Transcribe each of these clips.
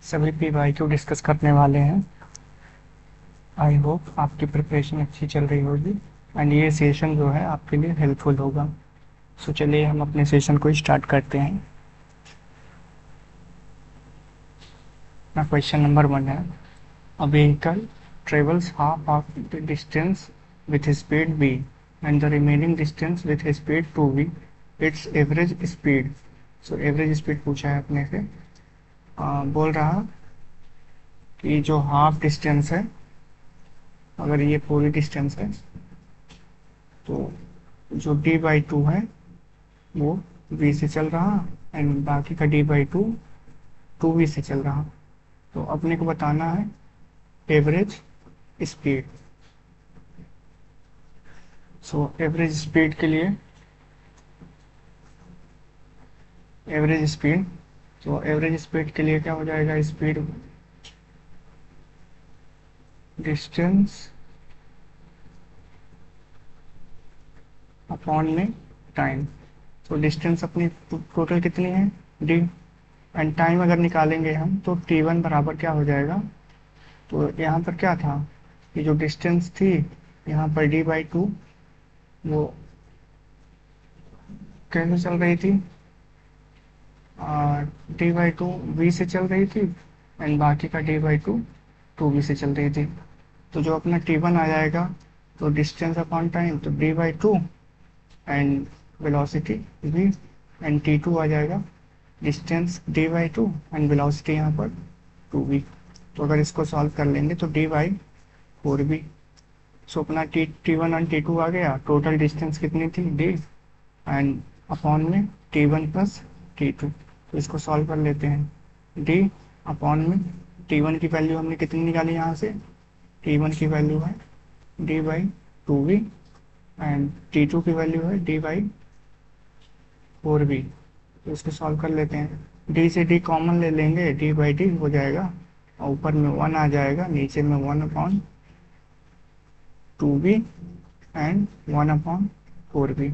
सभी PYQ discuss करने वाले हैं। आई होप आपकी प्रिपरेशन अच्छी चल रही होगी एंड ये सेशन जो है आपके लिए हेल्पफुल होगा। सो चलिए हम अपने सेशन को स्टार्ट करते हैं। ना क्वेश्चन नंबर 1 है, a vehicle travels half of the distance with speed v and the remaining distance with speed 2v, its average speed। So average speed पूछा है अपने से। बोल रहा कि जो हाफ डिस्टेंस है, अगर ये पूरी डिस्टेंस है तो जो d/2 है वो v से चल रहा एंड बाकी का d/2 2v से चल रहा। तो अपने को बताना है average speed. So average speed के लिए क्या हो जाएगा, स्पीड डिस्टेंस अपॉन में टाइम। तो डिस्टेंस अपनी टोटल कितनी है d, एंड टाइम अगर निकालेंगे हम तो t1 बराबर क्या हो जाएगा। तो यहाँ पर क्या था कि जो डिस्टेंस थी यहाँ पर d/2 वो कैसे चल रही थी, d/2 v से चल रही थी एंड बाकी का d/2 2v से चल रही थी। तो जो अपना t1 आ जाएगा तो डिस्टेंस अपॉन टाइम तो d/2 and velocity v, and t2 आ जाएगा डिस्टेंस d/2 एंड वेलोसिटी यहाँ पर 2v। तो अगर इसको सॉल्व कर लेंगे तो d/4v। सो अपना t1 एंड t2 आ गया, टोटल डिस्टेंस कितनी थी d एंड अपॉन में t1 प्लस t2। तो इसको सॉल्व कर लेते हैं। d अपॉन में t1 की वैल्यू हमने कितनी निकाली, यहाँ से t1 की वैल्यू है d/2v एंड t2 की वैल्यू है d/4v। तो इसको सॉल्व कर लेते हैं। d से d कॉमन ले लेंगे, d/d हो जाएगा और ऊपर में 1 आ जाएगा, नीचे में 1/2v एंड 1/4v।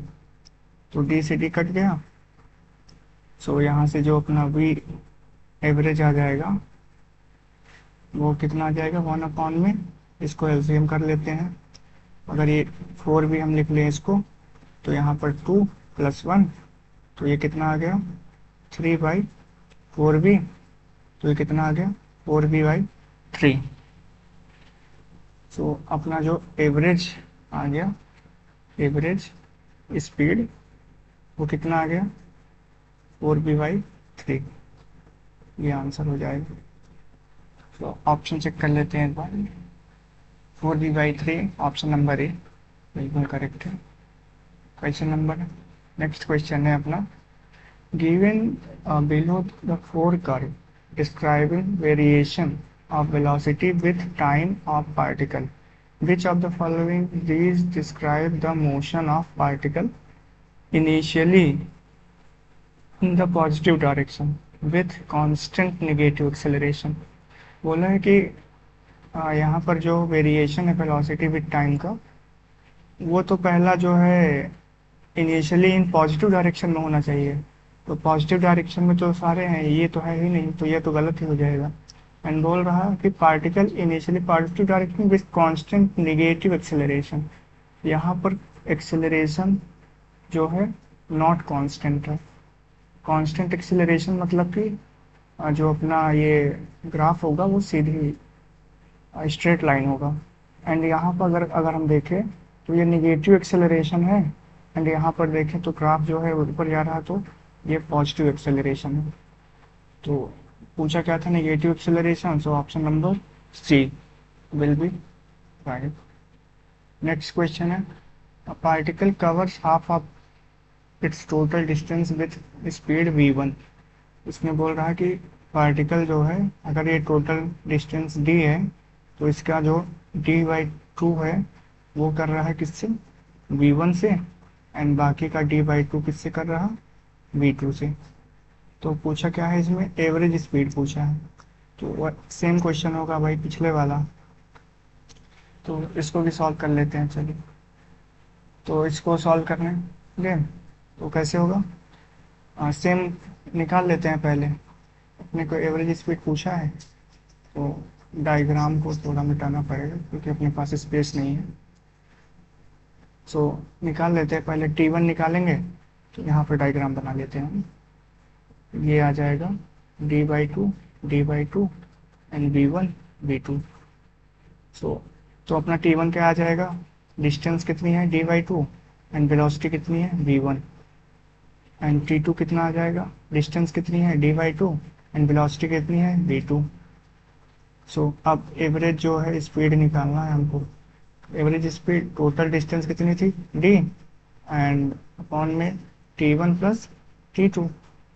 तो d से d कट गया। सो यहाँ से जो अपना v एवरेज आ जाएगा वो कितना आ जाएगा 1 में, इसको एलसीएम कर लेते हैं। अगर ये 4v हम लिख लें इसको तो यहाँ पर 2 + 1 तो ये कितना आ गया 3/4v। तो ये कितना आ गया 4v/3। सो अपना जो एवरेज आ गया, एवरेज स्पीड वो कितना आ गया 4v/3। ये आंसर हो जाएगा। तो ऑप्शन चेक कर लेते हैं एक बार। 4v/3 ऑप्शन नंबर ए बिल्कुल करेक्ट है। क्वेश्चन नंबर नेक्स्ट क्वेश्चन है अपना, given below the 4 curve describing variation of velocity with time of particle, which of the following these describe the motion of particle initially in the positive direction with constant negative acceleration। बोला है कि यहाँ पर जो variation है velocity with time का, वो तो पहला जो है इनिशियली इन पॉजिटिव डायरेक्शन में होना चाहिए। तो पॉजिटिव डायरेक्शन में तो सारे हैं, ये तो है ही नहीं, तो ये तो गलत ही हो जाएगा। एंड बोल रहा है कि particle initially positive direction with constant negative acceleration. यहाँ पर एक्सेलरेशन जो है नॉट कांस्टेंट है। कांस्टेंट एक्सेलरेशन मतलब कि जो अपना ये ग्राफ होगा वो सीधी स्ट्रेट लाइन होगा। एंड यहाँ पर अगर हम देखें तो ये नेगेटिव एक्सेलरेशन है, एंड यहाँ पर देखें तो ग्राफ जो है ऊपर जा रहा है, तो ये पॉजिटिव एक्सेलरेशन है। तो पूछा क्या था, negative acceleration. So option number C will be right. Next question है, a particle covers half of its total distance with speed v1। इसमें बोल रहा है कि पार्टिकल जो है अगर ये टोटल डिस्टेंस d है तो इसका जो d/2 है वो कर रहा है किससे v1 से, एंड बाकी का d/2 किससे कर रहा v2 से। तो पूछा क्या है, इसमें एवरेज स्पीड पूछा है। तो सेम क्वेश्चन होगा भाई पिछले वाला, तो इसको भी सॉल्व कर लेते हैं। चलिए तो इसको सॉल्व करने लिए तो कैसे होगा, सेम निकाल लेते हैं पहले। अपने को एवरेज स्पीड पूछा है, तो डायग्राम को थोड़ा मिटाना पड़ेगा क्योंकि अपने पास स्पेस नहीं है। सो निकाल लेते हैं, पहले T1 निकालेंगे, तो यहाँ पर डायग्राम बना लेते हैं हम। ये आ जाएगा d/2 एंड v1 v2। सो तो अपना T1 क्या आ जाएगा, डिस्टेंस कितनी है d/2 एंड वेलोसिटी कितनी है v1, एंड T2 कितना आ जाएगा, डिस्टेंस कितनी है d/2 एंड वेलोसिटी कितनी है v2। सो अब एवरेज जो है स्पीड निकालना है हमको। एवरेज स्पीड, टोटल डिस्टेंस कितनी थी d एंड अपॉन में T1 प्लस T2,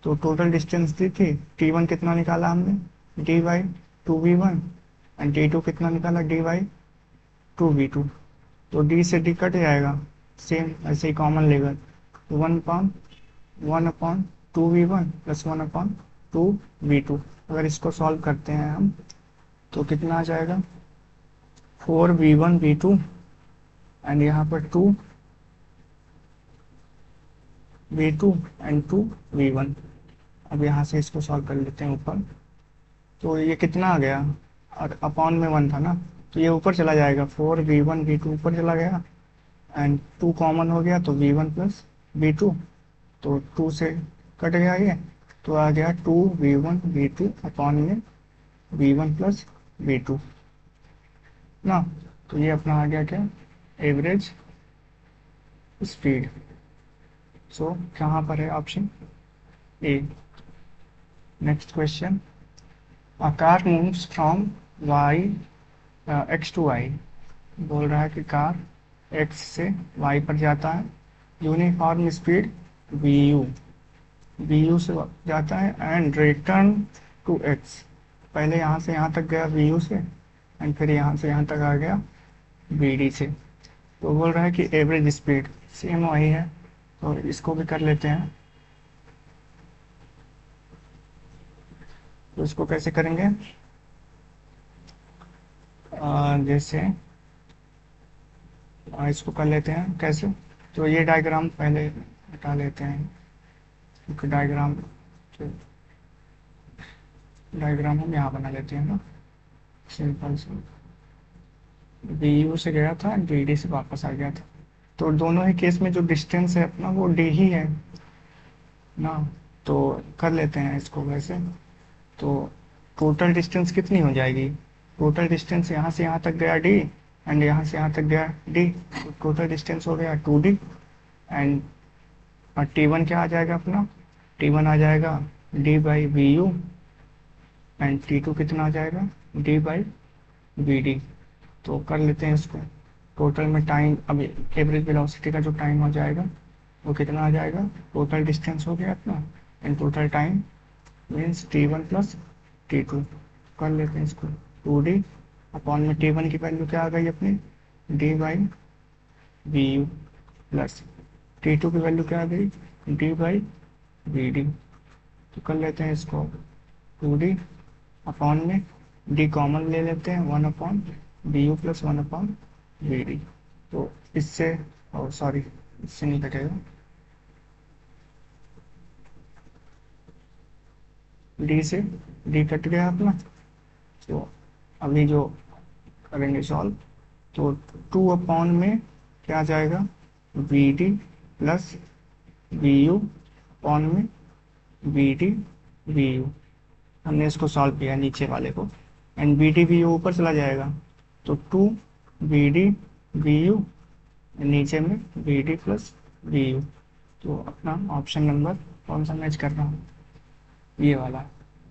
तो टोटल डिस्टेंस दी थी T1 कितना निकाला हमने d/2v1 एंड T2 कितना निकाला d/2v2। तो d से d कट जाएगा, सेम ऐसे ही कॉमन लेगा, 1/1/2v1 प्लस 1/2v2। अगर इसको सॉल्व करते हैं हम तो कितना आ जाएगा 4v1v2 एंड यहाँ पर 2v2 एंड 2v1। अब यहाँ से इसको सॉल्व कर लेते हैं ऊपर, तो ये कितना आ गया, और अपॉन में 1 था ना, तो ये ऊपर चला जाएगा, 4v1v2 ऊपर चला गया एंड 2 कॉमन हो गया तो v1 प्लस v2, तो 2 से कट गया ये, तो आ गया 2v1v2 अपॉन में v1 प्लस v2 ना। तो ये अपना आ गया क्या, एवरेज स्पीड। सो कहाँ पर है, option A. Next question, a car moves from x to y। बोल रहा है कि कार x से y पर जाता है, यूनिफॉर्म स्पीड vu से जाता है एंड रिटर्न टू x। पहले यहाँ से यहाँ तक गया vu से एंड फिर यहाँ से यहाँ तक आ गया vd से। तो बोल रहा है कि एवरेज स्पीड सेम वही है, तो इसको भी कर लेते हैं। तो इसको कैसे करेंगे, जैसे इसको कर लेते हैं कैसे, तो ये डायग्राम पहले हटा लेते हैं क्योंकि डायग्राम हम यहाँ बना लेते हैं ना, सिंपल से। वी से गया था, डी से वापस आ गया था, तो दोनों ही केस में जो डिस्टेंस है अपना वो डी ही है ना। तो कर लेते हैं इसको वैसे, तो टोटल डिस्टेंस कितनी हो जाएगी, टोटल डिस्टेंस यहाँ से यहाँ तक गया डी एंड यहाँ से यहाँ तक गया डी, तो टोटल डिस्टेंस हो गया 2d एंड T1 क्या आ जाएगा अपना, T1 आ जाएगा d/vu एंड T2 कितना आ जाएगा d/vd। तो कर लेते हैं इसको, टोटल में टाइम, अब एवरेज वेलोसिटी का जो टाइम हो जाएगा वो कितना आ जाएगा, टोटल डिस्टेंस हो गया अपना and total time means T1 plus T2। कर लेते हैं इसको, 2d अपॉन में T1 की वैल्यू क्या आ गई अपनी d/vu प्लस T2 की वैल्यू क्या आ गई d/vd। तो कर लेते हैं इसको, 2d अपॉन में d कॉमन ले लेते हैं, 1/vu प्लस 1/vd। तो इससे, सॉरी इससे नहीं कटेगा, d से d कट गया अपना। तो अभी जो करेंगे सॉल्व, तो 2 अपॉन में क्या आ जाएगा vd प्लस vu अपॉन में vd vu। हमने इसको सॉल्व किया नीचे वाले को एंड vd vu ऊपर चला जाएगा, तो 2 vd vu नीचे में vd प्लस vu। तो अपना ऑप्शन नंबर कौन सा मैच कर रहा हूँ, ये वाला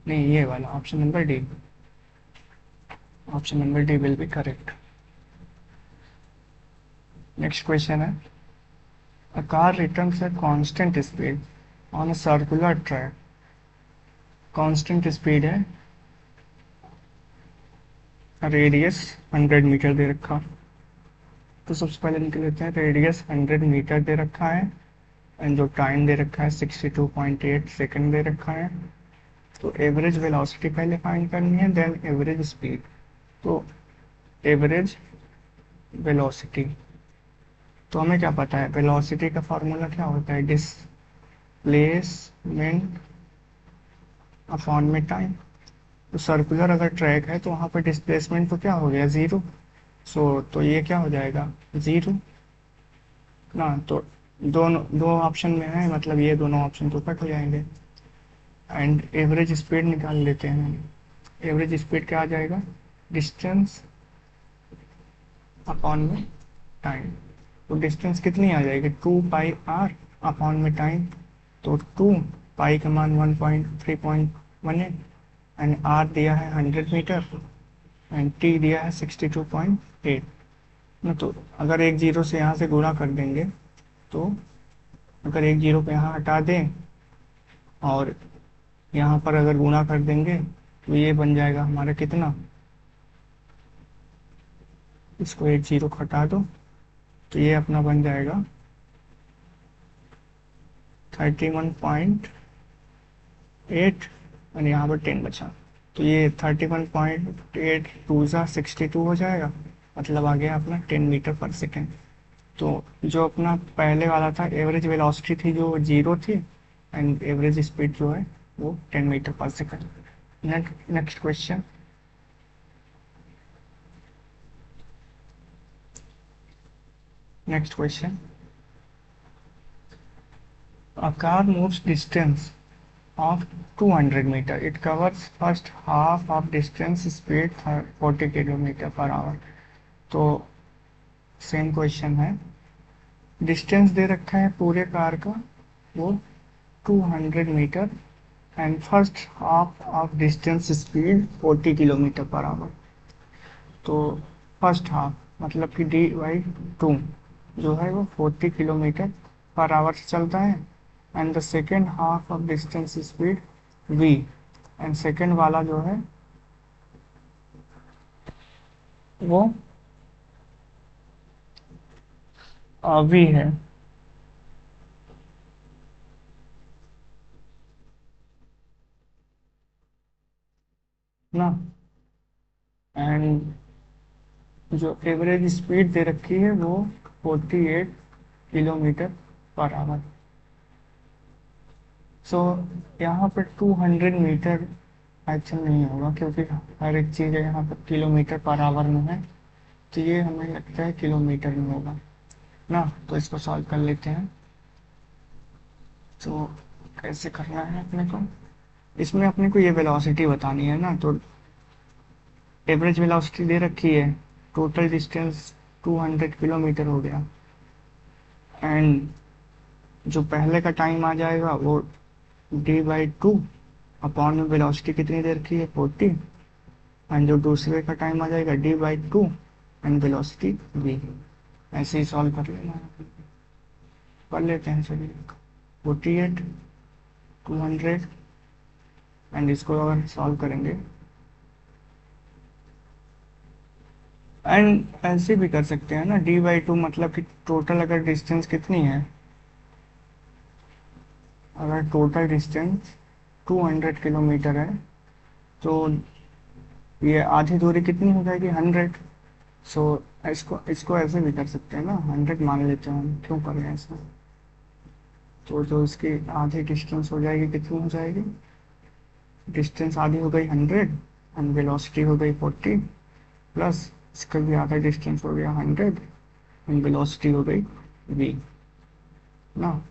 नहीं, ये वाला option number D. Option number D will be correct. Next question है, a car returns at constant speed on a circular track। constant speed है, रेडियस 100 मीटर दे रखा, तो सबसे पहले निकल लेते हैं, रेडियस 100 मीटर दे रखा है एंड जो टाइम दे रखा है 62.8 सेकंड दे रखा है। तो एवरेज वेलोसिटी पहले फाइंड करनी है, देन एवरेज स्पीड। तो एवरेज वेलोसिटी, तो हमें क्या पता है, वेलोसिटी का फॉर्मूला क्या होता है, डिस्प्लेसमेंट अपॉन में टाइम। तो सर्कुलर अगर ट्रैक है तो वहाँ पर डिस्प्लेसमेंट तो क्या हो गया, ज़ीरो। तो ये क्या हो जाएगा, ज़ीरो ना। तो दोनों दो ऑप्शन में है, मतलब ये दोनों ऑप्शन तो कट हो जाएंगे। एंड एवरेज स्पीड निकाल लेते हैं। एवरेज स्पीड क्या आ जाएगा, डिस्टेंस अपॉन में टाइम। तो डिस्टेंस कितनी आ जाएगी, 2 पाई आर अपॉन में टाइम। तो 2 पाई का मान 1.3.18 एंड आर दिया है 100 मीटर एंड टी दिया है 62.8 ना। तो अगर एक जीरो से यहाँ से गुणा कर देंगे, तो अगर एक जीरो को यहाँ हटा दें और यहाँ पर अगर गुणा कर देंगे तो ये बन जाएगा हमारा कितना, इसको एक जीरो को हटा दो तो ये अपना बन जाएगा 31.8 और यहाँ पर 10 बचा। तो ये 31.8 टू ज़ा 62 हो जाएगा, मतलब आ गया अपना 10 मीटर पर सेकेंड। तो जो अपना पहले वाला था एवरेज वेलोसिटी थी जो जीरो थी एंड एवरेज स्पीड जो है वो 10 मीटर पर second. Next question. Next question. A car moves distance of 200 meter. It covers first half of distance speed 40 kilometre per hour. तो सेम क्वेश्चन है, डिस्टेंस दे रखा है पूरे कार का वो 200 metre and first half of distance speed 40 kilometre per hour. तो first half मतलब कि d/2 जो है वो 40 किलोमीटर पर आवर से चलता है and the second half of distance speed v and second वाला जो है वो v है ना। एंड जो एवरेज स्पीड दे रखी है वो 48 किलोमीटर पर आवर। सो यहाँ पर 200 मीटर अच्छा नहीं होगा क्योंकि हर एक चीज़ यहाँ पर किलोमीटर पर आवर में है, तो ये हमें लगता है किलोमीटर में होगा ना। तो इसको सॉल्व कर लेते हैं। तो कैसे करना है अपने को, इसमें अपने को ये वेलोसिटी बतानी है ना। तो एवरेज वेलोसिटी दे रखी है, टोटल डिस्टेंस 200 किलोमीटर हो गया एंड जो पहले का टाइम आ जाएगा वो d/2 अपॉन में वेलोसिटी कितनी दे रखी है 40 एंड जो दूसरे का टाइम आ जाएगा d/2 एंड वेलोसिटी v। ऐसे ही सॉल्व कर लेना है। कर लेते हैं चलिए। 48 200 एंड इसको अगर सॉल्व करेंगे एंड ऐसे भी कर सकते हैं ना, d/2 मतलब कि टोटल अगर डिस्टेंस कितनी है, अगर टोटल डिस्टेंस 200 किलोमीटर है तो ये आधी दूरी कितनी हो जाएगी 100। सो इसको इसको ऐसे भी कर सकते हैं ना, 100 मान लेते हैं हम, क्यों कर रहे हैं ऐसा। तो जो इसकी आधी डिस्टेंस हो जाएगी कितनी हो जाएगी, डिस्टेंस आधी हो गई 100 एंड वेलोसिटी हो गई 40 प्लस इसका भी आधा डिस्टेंस हो गया 100 एंड वेलोसिटी हो गई v ना।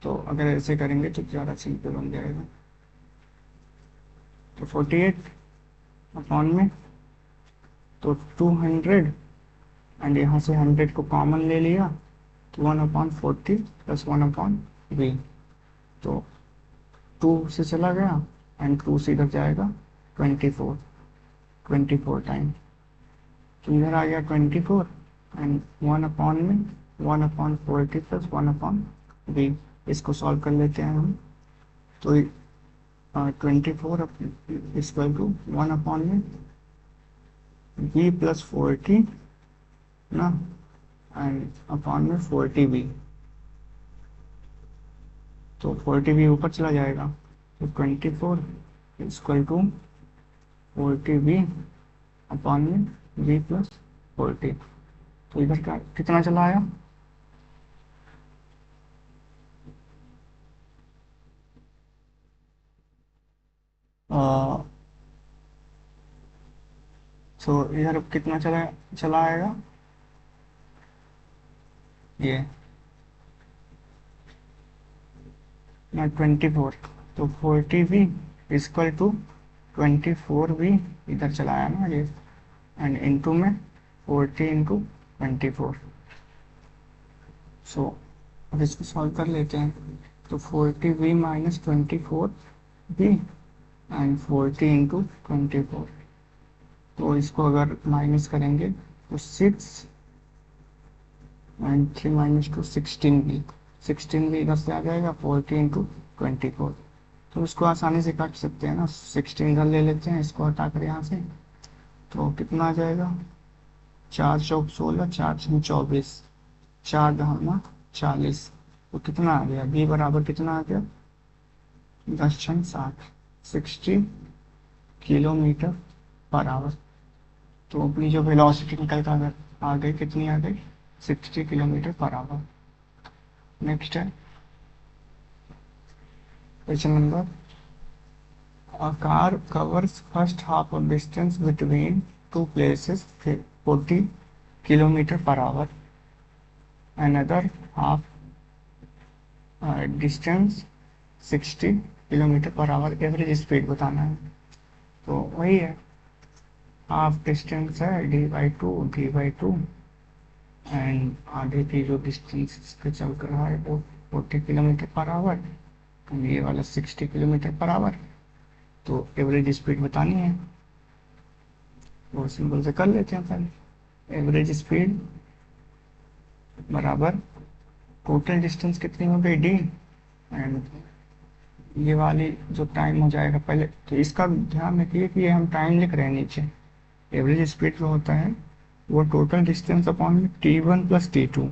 तो अगर ऐसे करेंगे तो ज़्यादा सिंपल बन जाएगा। तो 48 अपॉन में तो 200 एंड यहाँ से 100 को कॉमन ले लिया तो 1/40 प्लस 1/v। तो 2 से चला गया एंड 2 से इधर जाएगा 24 टाइम। तो इधर आ गया 24 एंड 1/में 1/40 प्लस 1/v। इसको सॉल्व कर लेते हैं हम। तो 24 इक्वल टू 1/में v प्लस 40 ना एंड अपॉन में 40v। तो 40v ऊपर चला जाएगा तो 24 इक्वल टू 40v अपॉन में v प्लस 40। तो इधर का कितना चला आया, सो इधर कितना चला चला आएगा ये ना 24, तो 40v इक्वल टू 24v इधर चला आया ना ये, एंड इनटू में 40 इंटू 24। सो अब इसको सॉल्व कर लेते हैं। तो 40v minus 24v and 40 into 24, तो इसको अगर माइनस करेंगे तो 6 and 3 minus two 16v, 16v इधर से आ जाएगा 40 इंटू 24। तो इसको आसानी से काट सकते हैं ना, 16 इधर ले लेते हैं, इसको हटा कर यहाँ से, तो कितना आ जाएगा 4 चौक 16, 4 छः 24, 4 दहाना 40। तो कितना आ गया b बराबर कितना आ गया 10 छः 60, 60 किलोमीटर पर आवर। तो अपनी जो वेलोसिटी निकल कर आ गई कितनी आ गई 60 किलोमीटर पर आवर। नेक्स्ट है question number, a car covers first half of distance between two places 40 kilometer per hour, another half distance 60 kilometre per our, average speed बताना है। तो वही है, हाफ डिस्टेंस है d/2 एंड आगे की जो डिस्टेंस इसके चल कर रहा है वो 40 किलोमीटर पर आवर, ये वाला 60 किलोमीटर पर आवर। तो एवरेज स्पीड बतानी है, वो सिंपल से कर लेते हैं पहले। एवरेज स्पीड बराबर टोटल डिस्टेंस कितनी हो गई d, एंड ये वाली जो टाइम हो जाएगा पहले, तो इसका ध्यान रखिए कि ये हम टाइम लिख रहे हैं नीचे। एवरेज स्पीड जो होता है वो total distance upon t1 plus t2।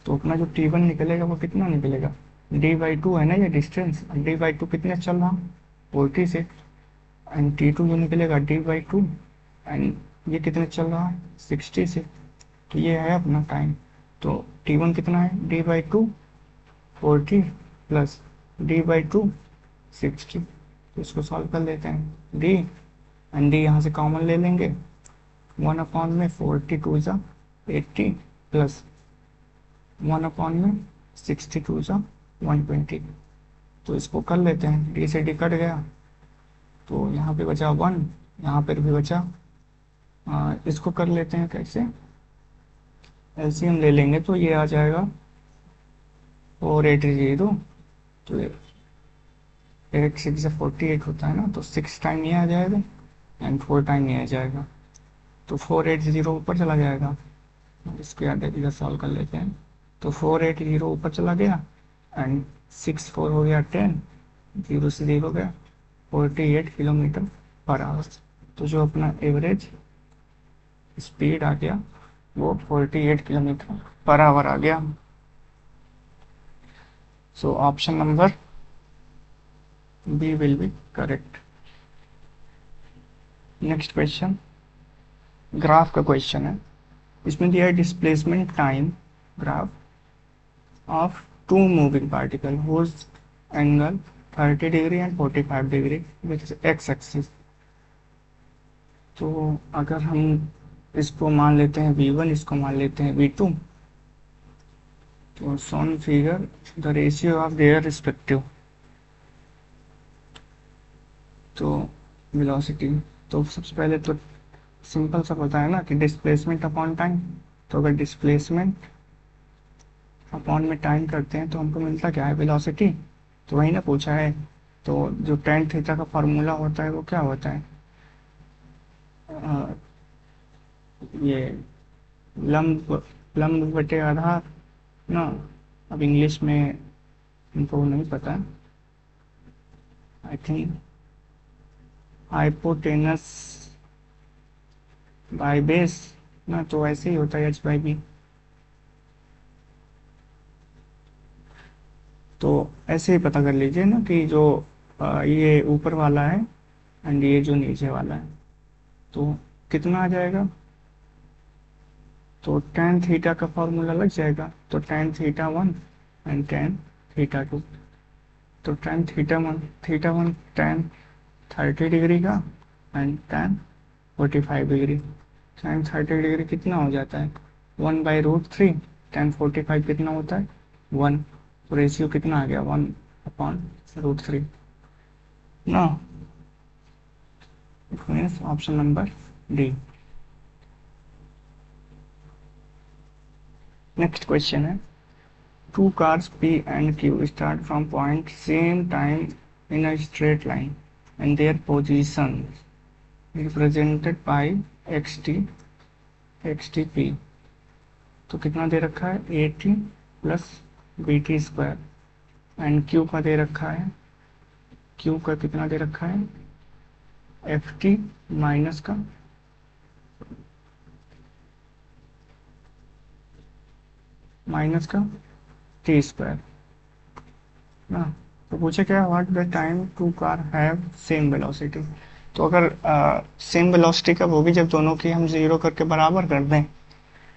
तो अपना जो t1 निकलेगा वो कितना निकलेगा d/2 है ना ये डिस्टेंस, d/2 कितने चल रहा 40 से, एंड t2 जो निकलेगा d/2 एंड ये कितने चल रहा है 60 से। तो ये है अपना टाइम। तो t1 कितना है d/2 40 प्लस d/2 60। तो इसको सॉल्व कर लेते हैं, d एंड d यहाँ से कॉमन ले लेंगे, 1 अपॉन में 42 जा 80 प्लस 1 अपॉन में 62 जा 120। तो इसको कर लेते हैं, d से d कट गया, तो यहाँ पे बचा 1, यहाँ पर भी बचा। इसको कर लेते हैं कैसे, एलसीएम ले लेंगे तो ये आ जाएगा 480, तो 8 6 48 होता है ना, तो 6 टाइम ये आ जाएगा एंड 4 टाइम ये आ जाएगा, तो 480 ऊपर चला जाएगा। इसके आगे इधर सॉल्व कर लेते हैं, तो 480 ऊपर चला गया एंड 6 4 हो गया 10, 0 से 0 गया 48 किलोमीटर पर आवर। तो जो अपना एवरेज स्पीड आ गया वो 48 किलोमीटर पर आवर आ गया। So option number B will be correct. Next question graph का क्वेश्चन है, इसमें दिया है displacement time graph of two moving particle whose angle 30 degree and 45 degree with x axis. तो अगर हम इसको मान लेते हैं v1, इसको मान लेते हैं v2, तो shown figure the ratio of their respective, तो वेलोसिटी। तो सबसे पहले तो सिंपल सा पता है ना कि डिस्प्लेसमेंट अपॉन टाइम, तो अगर डिस्प्लेसमेंट अपॉन में टाइम करते हैं तो हमको मिलता क्या है वेलोसिटी, तो वही ना पूछा है। तो जो tan थीटा का फार्मूला होता है वो क्या होता है, ये लंब बटे आधार ना। अब इंग्लिश में उनको नहीं पता, I think hypotenuse by base ना, तो ऐसे ही होता है h/b। तो ऐसे ही पता कर लीजिए ना कि जो ये ऊपर वाला है एंड ये जो नीचे वाला है, तो कितना आ जाएगा, तो tan थीटा का फॉर्मूला लग जाएगा, तो tan theta 1 and tan theta 2, तो tan थीटा 1 tan 30 डिग्री का and tan 45 degree. Sine 30 degree कितना हो जाता है 1/√3। tan 45 कितना होता है 1। तो रेशियो कितना आ गया 1/√3 ना। It means option number D. Next question है two cars P and Q start from point same time in a straight line and their positions represented by xt p। तो कितना दे रखा है at plus bt square and q का दे रखा है q का कितना दे रखा है ft माइनस का टी स्क्वायर ना। तो पूछे क्या what the time two car have same velocity. तो अगर सेम वेलोसिटी कब होगी जब दोनों की हम जीरो करके बराबर कर दें।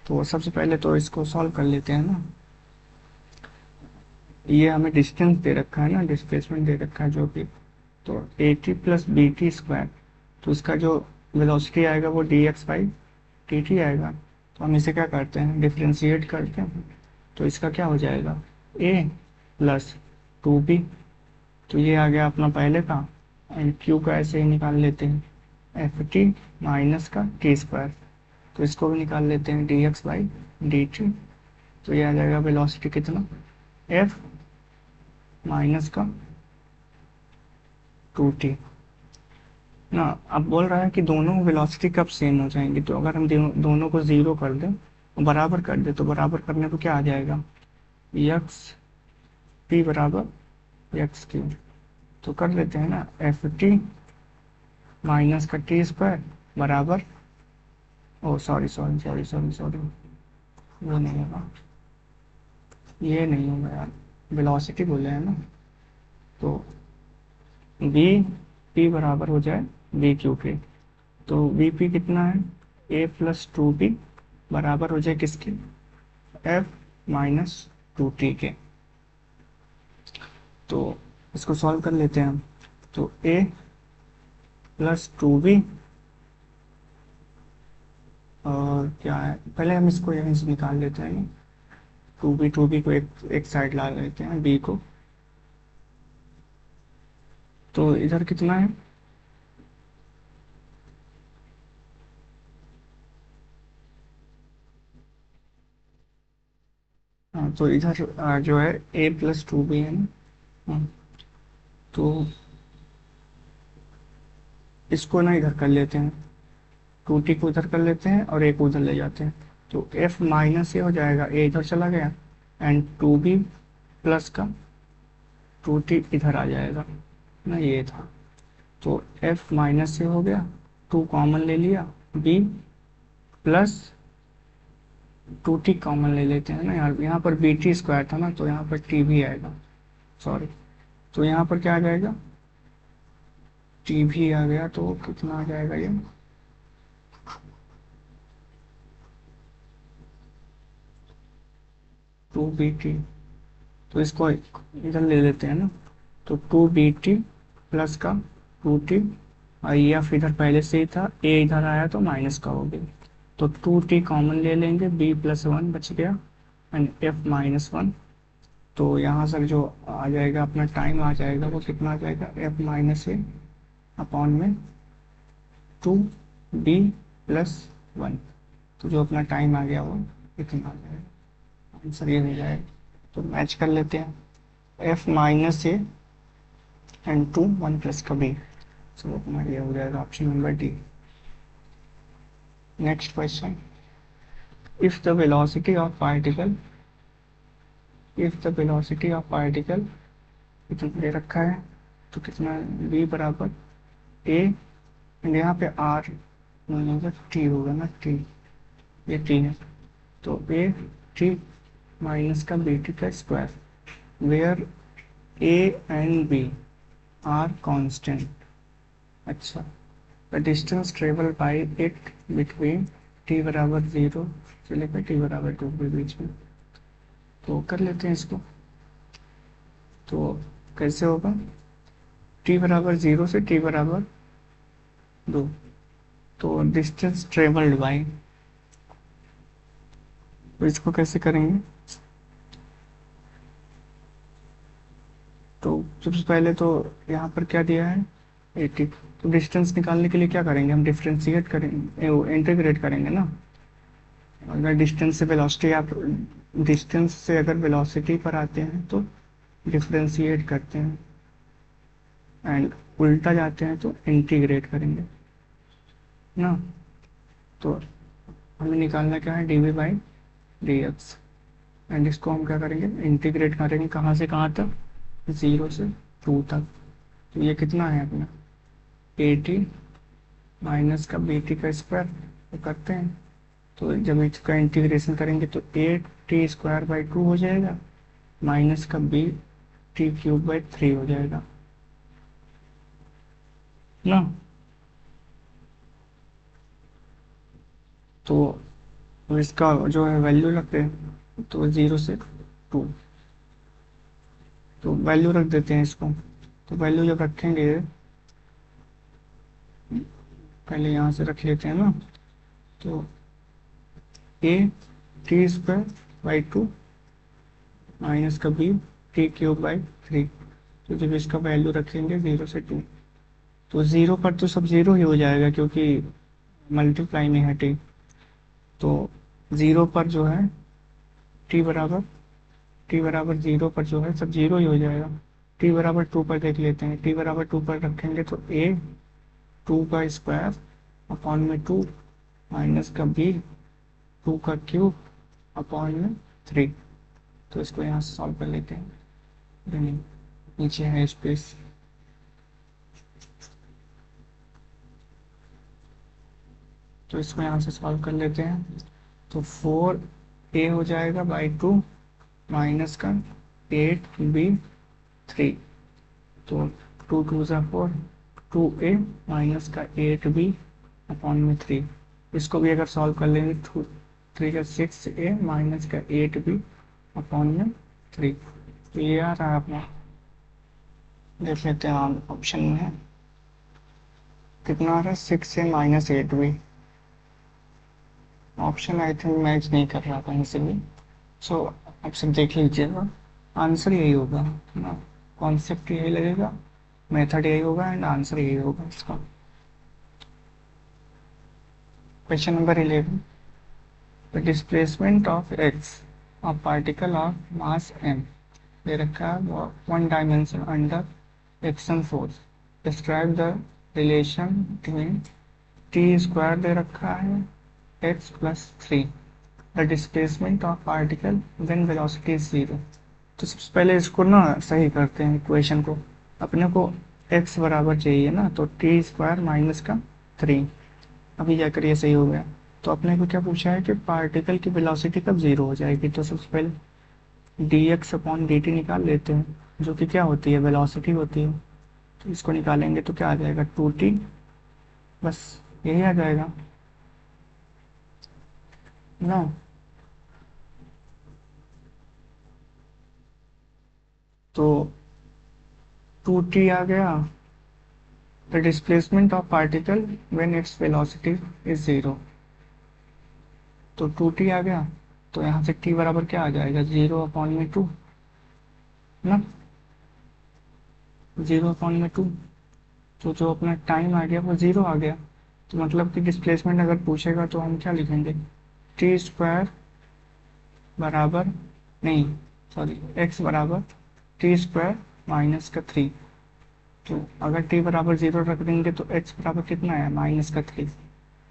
तो सबसे पहले तो इसको सॉल्व कर लेते हैं ना। ये हमें डिस्टेंस दे रखा है ना डिस्प्लेसमेंट दे रखा है जो कि तो at plus b t square. तो इसका जो वेलोसिटी आएगा वो dx/dt आएगा। तो हम इसे क्या करते हैं डिफ्रेंशिएट करते हैं। तो इसका क्या हो जाएगा a प्लस 2b। तो ये आ गया अपना पहले का एंड q का ऐसे ही निकाल लेते हैं ft माइनस का टी स्क्वायर। तो इसको भी निकाल लेते हैं dx/dt। तो ये आ जाएगा वेलोसिटी कितना f माइनस का 2t ना। अब बोल रहा है कि दोनों वेलोसिटी कब सेम हो जाएंगे। तो अगर हम दोनों को जीरो कर दें बराबर कर दे तो बराबर करने को क्या आ जाएगा x p बराबर एक्स क्यू। तो कर लेते हैं ना एफ टी माइनस का टी स्क्वायर बराबर ओ sorry sorry sorry sorry sorry वो नहीं होगा ये नहीं होगा यार वेलोसिटी बोले हैं ना। तो बी पी बराबर हो जाए बी क्यू के। तो वी पी कितना है ए प्लस 2b बराबर हो जाए किसके एफ माइनस 2t के। तो इसको सॉल्व कर लेते हैं हम। तो a प्लस 2b और क्या है पहले हम इसको यहीं से निकाल लेते हैं 2b को एक साइड ला लेते हैं b को। तो इधर कितना है हाँ तो इधर जो है a प्लस 2b है ना। हाँ, तो इसको ना इधर कर लेते हैं 2t को इधर कर लेते हैं और a को उधर ले जाते हैं। तो f माइनस ये हो जाएगा a इधर चला गया एंड 2b प्लस का 2t इधर आ जाएगा ना ये था। तो f माइनस से हो गया 2 कॉमन ले लिया b प्लस 2t कॉमन ले लेते हैं ना यार। यहाँ पर बी टी स्क्वायर था ना तो यहाँ पर t भी आएगा सॉरी। तो यहाँ पर क्या आ जाएगा t भी आ गया। तो कितना आ जाएगा ये 2bt। तो इसको इधर ले लेते हैं ना। तो 2bt प्लस का 2t और एफ इधर पहले से ही था a इधर आया तो माइनस का हो गया। तो 2t कॉमन ले लेंगे b प्लस 1 बच गया एंड f माइनस 1। तो यहाँ से जो आ जाएगा अपना टाइम आ जाएगा वो कितना आ जाएगा f माइनस ए अपॉन में 2b प्लस 1। तो जो अपना टाइम आ गया वो इतना आ जाएगा आंसर ये हो जाएगा। तो मैच कर लेते हैं f minus A and 2 1 plus का b। सो अपना ये हो जाएगा option number D. Next question if the velocity of particle कितना दे रखा है। तो कितना v बराबर a एंड यहाँ पे r नहीं होगा t होगा ना t ये t है। तो a t माइनस का बी टी का square where a and b are constant. अच्छा the distance travel by it between t बराबर 0 से लेकर t बराबर 2 के बीच में। तो कर लेते हैं इसको। तो कैसे होगा t बराबर 0 से t बराबर 2, तो डिस्टेंस ट्रेवल्ड बाई, तो इसको कैसे करेंगे? तो सबसे पहले तो यहाँ पर क्या दिया है 80, तो डिस्टेंस निकालने के लिए क्या करेंगे हम? डिफ्रेंशिएट करेंगे, इंटीग्रेट करेंगे ना। अगर डिस्टेंस से वेलोसिटी, आप डिस्टेंस से अगर वेलोसिटी पर आते हैं तो डिफ्रेंशिएट करते हैं, एंड उल्टा जाते हैं तो इंटीग्रेट करेंगे ना। तो हमें निकालना क्या है? D v by d x, and इसको हम क्या करेंगे? इंटीग्रेट करेंगे कहाँ से कहाँ तक? 0 से 2 तक। तो ये कितना है अपना 80 माइनस का बीटी का स्क्वायर, तो करते हैं। तो जब इसका इंटीग्रेशन करेंगे तो 8t² बाई 2 हो जाएगा, माइनस का bt³ बाई 3 हो जाएगा ना। तो इसका जो है वैल्यू रखते हैं, तो 0 से 2, तो वैल्यू रख देते हैं इसको। तो वैल्यू जब रखेंगे, पहले यहाँ से रख लेते हैं ना, तो a t² बाई 2 माइनस का bt³बाई 3, तो जब इसका वैल्यू रखेंगे 0 से 2, तो 0 पर तो सब 0 ही हो जाएगा क्योंकि मल्टीप्लाई में है t। तो 0 पर जो है t बराबर 0 पर जो है सब 0 ही हो जाएगा। t बराबर 2 पर देख लेते हैं, t बराबर 2 पर रखेंगे तो a 2 का स्क्वायर अपॉन में 2 माइनस का b 2 का क्यूब अपॉन में 3। तो इसको यहाँ से सॉल्व कर लेते हैं, नीचे है स्पेस। तो इसको यहाँ से सॉल्व कर लेते हैं, तो 4a हो जाएगा बाई 2 माइनस का 8b3, तो 2 2 ज़ा 4, 2a माइनस का 8b अपॉन में 3। इसको भी अगर सॉल्व कर लेंगे 3 का 6a माइनस का 8b अपॉन में 3, तो ये आ रहा है अपना। देख लेते हैं ऑप्शन में है कितना आ रहा है, 6a minus 8b। Option I think match नहीं कर रहा कहीं से भी, सो आप सब देख लीजिएगा, आंसर यही होगा ना, कॉन्सेप्ट यही लगेगा, मेथड यही होगा, एंड आंसर यही होगा इसका। Question number 11, the displacement of x of particle of mass m दे रखा है 1 dimension under action force, describe the relation between t² दे रखा है x plus 3, the displacement of particle when velocity is 0। तो सबसे पहले इसको ना सही करते हैं इक्वेशन को। अपने को x बराबर चाहिए ना, तो t² माइनस का 3, अभी जाकर ये सही हो गया। तो अपने को क्या पूछा है कि पार्टिकल की वेलोसिटी कब 0 हो जाएगी। तो सबसे पहले dx अपॉन dt निकाल लेते हैं, जो कि क्या होती है? वेलोसिटी होती है। तो इसको निकालेंगे तो क्या आ जाएगा 2t, बस यही आ जाएगा ना। तो 2t आ गया, the displacement of particle when its velocity is 0, तो 2t आ गया। तो यहाँ से t बराबर क्या आ जाएगा 0 अपॉन में 2 ना, 0 अपॉन में 2, तो जो अपना टाइम आ गया वो 0 आ गया। तो मतलब कि डिस्प्लेसमेंट अगर पूछेगा तो हम क्या लिखेंगे, t² बराबर, नहीं सॉरी, x बराबर t² माइनस का 3। तो अगर t बराबर 0 रख देंगे तो x बराबर कितना है माइनस का 3,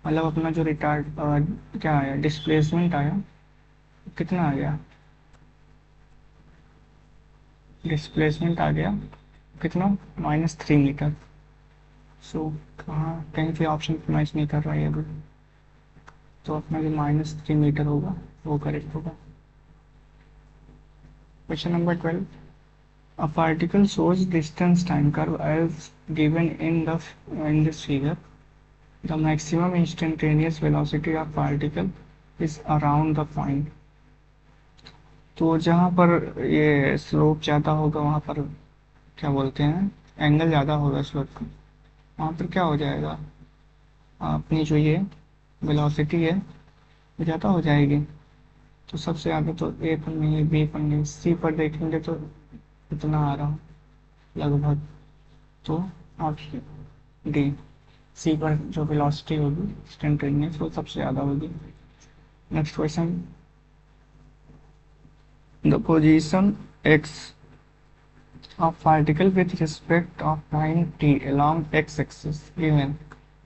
मतलब अपना जो रिटार्ड क्या आया डिस्प्लेसमेंट आया कितना आ गया, डिस्प्लेसमेंट आ गया कितना -3 मीटर। सो कहाँ कहीं पे ऑप्शन मैच नहीं कर रहा है अभी, तो अपना जो -3 मीटर होगा वो करेक्ट होगा। Question number 12, a particle shows distance time curve as given in this figure. The maximum instantaneous velocity of particle is around the point. तो जहाँ पर ये स्लोप ज़्यादा होगा वहाँ पर क्या बोलते हैं, एंगल ज़्यादा होगा स्लोप का, वहाँ पर क्या हो जाएगा, अपनी जो ये वेलोसिटी है वो ज़्यादा हो जाएगी। तो सबसे आगे तो ए पर नहीं है, बी पर नहीं, सी पर देखेंगे तो कितना आ रहा लगभग, तो ऑप्शन डी, सी पर जो वेलोसिटी होगी इंस्टेंटेनियस वो सबसे ज़्यादा होगी। Next question, the position x of particle with respect of time t along x axis given,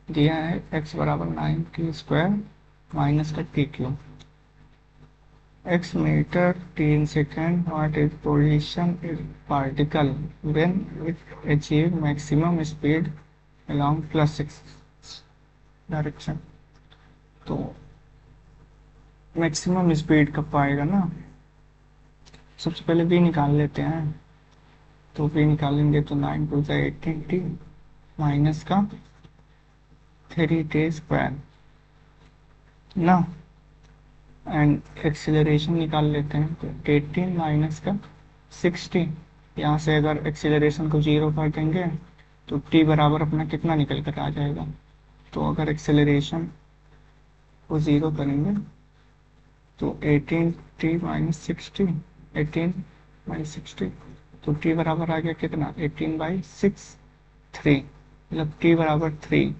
दिया है x बराबर 9t² माइनस का t cube, x metre t in second, what is position is particle when it achieve maximum speed along plus x direction. तो maximum speed कब पाएगा ना, सबसे पहले v निकाल लेते हैं। तो v निकालेंगे तो 9 टू 18t माइनस का 3t² ना, एंड एक्सीलरेशन निकाल लेते हैं तो 18 माइनस का 60। यहाँ से अगर एक्सीलरेशन को 0 कर देंगे तो t बराबर अपना कितना निकल कर आ जाएगा। तो अगर एक्सीलरेशन को 0 करेंगे तो 18t माइनस 60, 18 माइनस 60, तो t बराबर आ गया कितना 18/6, 3, मतलब t बराबर 3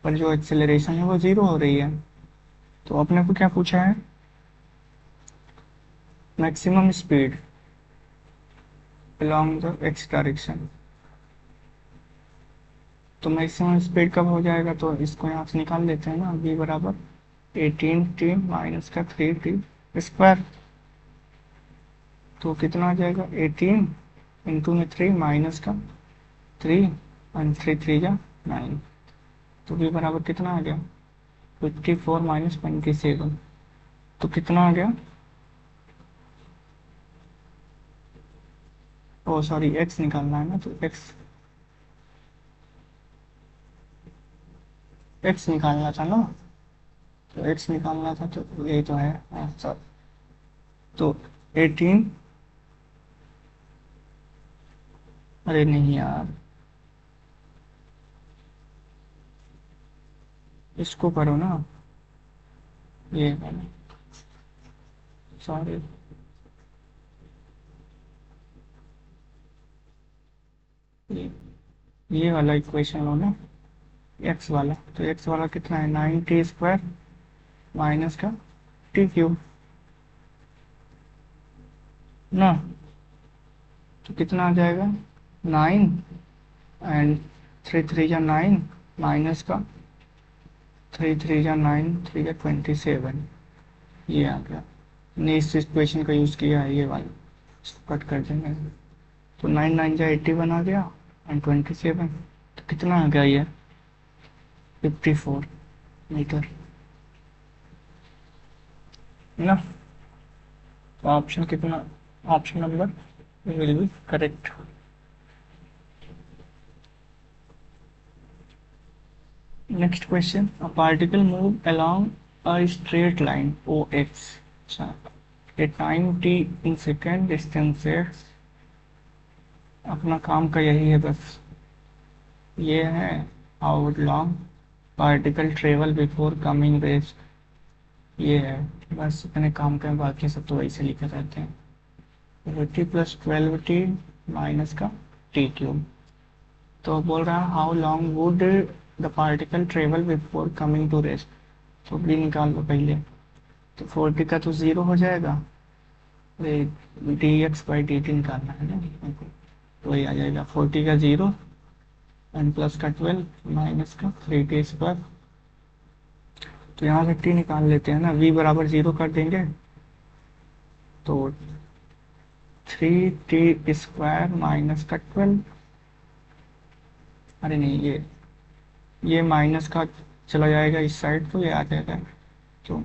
पर जो एक्सेलरेशन है वो 0 हो रही है। तो अपने को क्या पूछा है, maximum speed along the x direction. तो मैक्सिमम स्पीड कब हो जाएगा, तो इसको यहाँ से निकाल लेते हैं ना, v बराबर 18t माइनस का 3t², तो कितना आ जाएगा 18 इंटू में 3 माइनस का 3 एंड 3 3 जा 9, तो v बराबर कितना आ गया 54 माइनस 27, तो कितना आ गया, ओ सॉरी x निकालना है ना, तो x निकालना था ना, तो x निकालना था, तो ये तो है आंसर। तो 18, अरे नहीं यार, इसको करो ना, ये वाला, सॉरी ये वाला इक्वेशन लो ना, x वाला, तो x वाला कितना है 9t² माइनस का टी क्यूब ना, तो कितना आ जाएगा 9 एंड 3 3 जा 9 माइनस का 3 3 जा 9 3 जा 27, ये आ गया। ने इस इक्वेशन का यूज़ किया है, ये वाला इसको कट कर देंगे, तो 9 9 जा 81 आ गया एंड 27, तो कितना आ गया ये 54 मीटर ना। तो ऑप्शन कितना, option number will be correct. Next question, a particle move along a straight line OX A time t in second distance से, अपना काम का यही है बस, ये है how long particle travel before coming rest, ये है बस इतने काम का, बाकी सब तो वैसे लिखे रहते हैं। t + 12t माइनस का टी क्यूब, तो बोल रहा है how long would the particle travel before coming to rest, तो भी निकाल लो पहले, तो 40 का तो 0 हो जाएगा, dx/dt निकालना है ना, तो वही आ जाएगा 40 का 0 एंड प्लस का 12 माइनस का 3t², तो यहाँ से t निकाल लेते हैं ना, v बराबर 0 कर देंगे तो 3t² माइनस का 12, अरे नहीं ये माइनस का चला जाएगा इस साइड, तो ये आ जाएगा, तो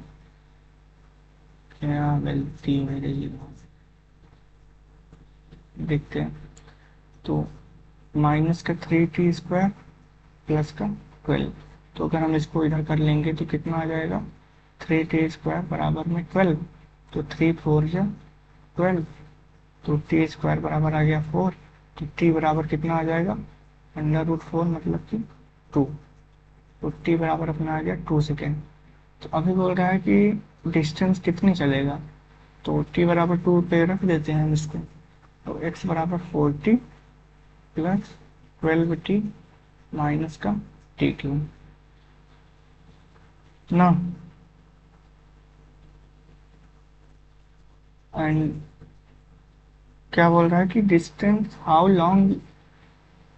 क्या गलती मेरे लिए, देखते हैं, तो माइनस का 3t² प्लस का 12, तो अगर हम इसको इधर कर लेंगे तो कितना आ जाएगा 3t² बराबर में 12, तो 3 4 जा 12, तो t² बराबर आ गया 4 तो टी बराबर कितना आ जाएगा, √4 मतलब कि 2। तो टी बराबर अपना आ गया 2 सेकेंड। तो अभी बोल रहा है कि डिस्टेंस कितनी चलेगा, तो टी बराबर 2 पे रख देते हैं हम इसको। तो एक्स बराबर 40 प्लस 12t माइनस का टी क्यूब ना। एंड क्या बोल रहा है कि distance how long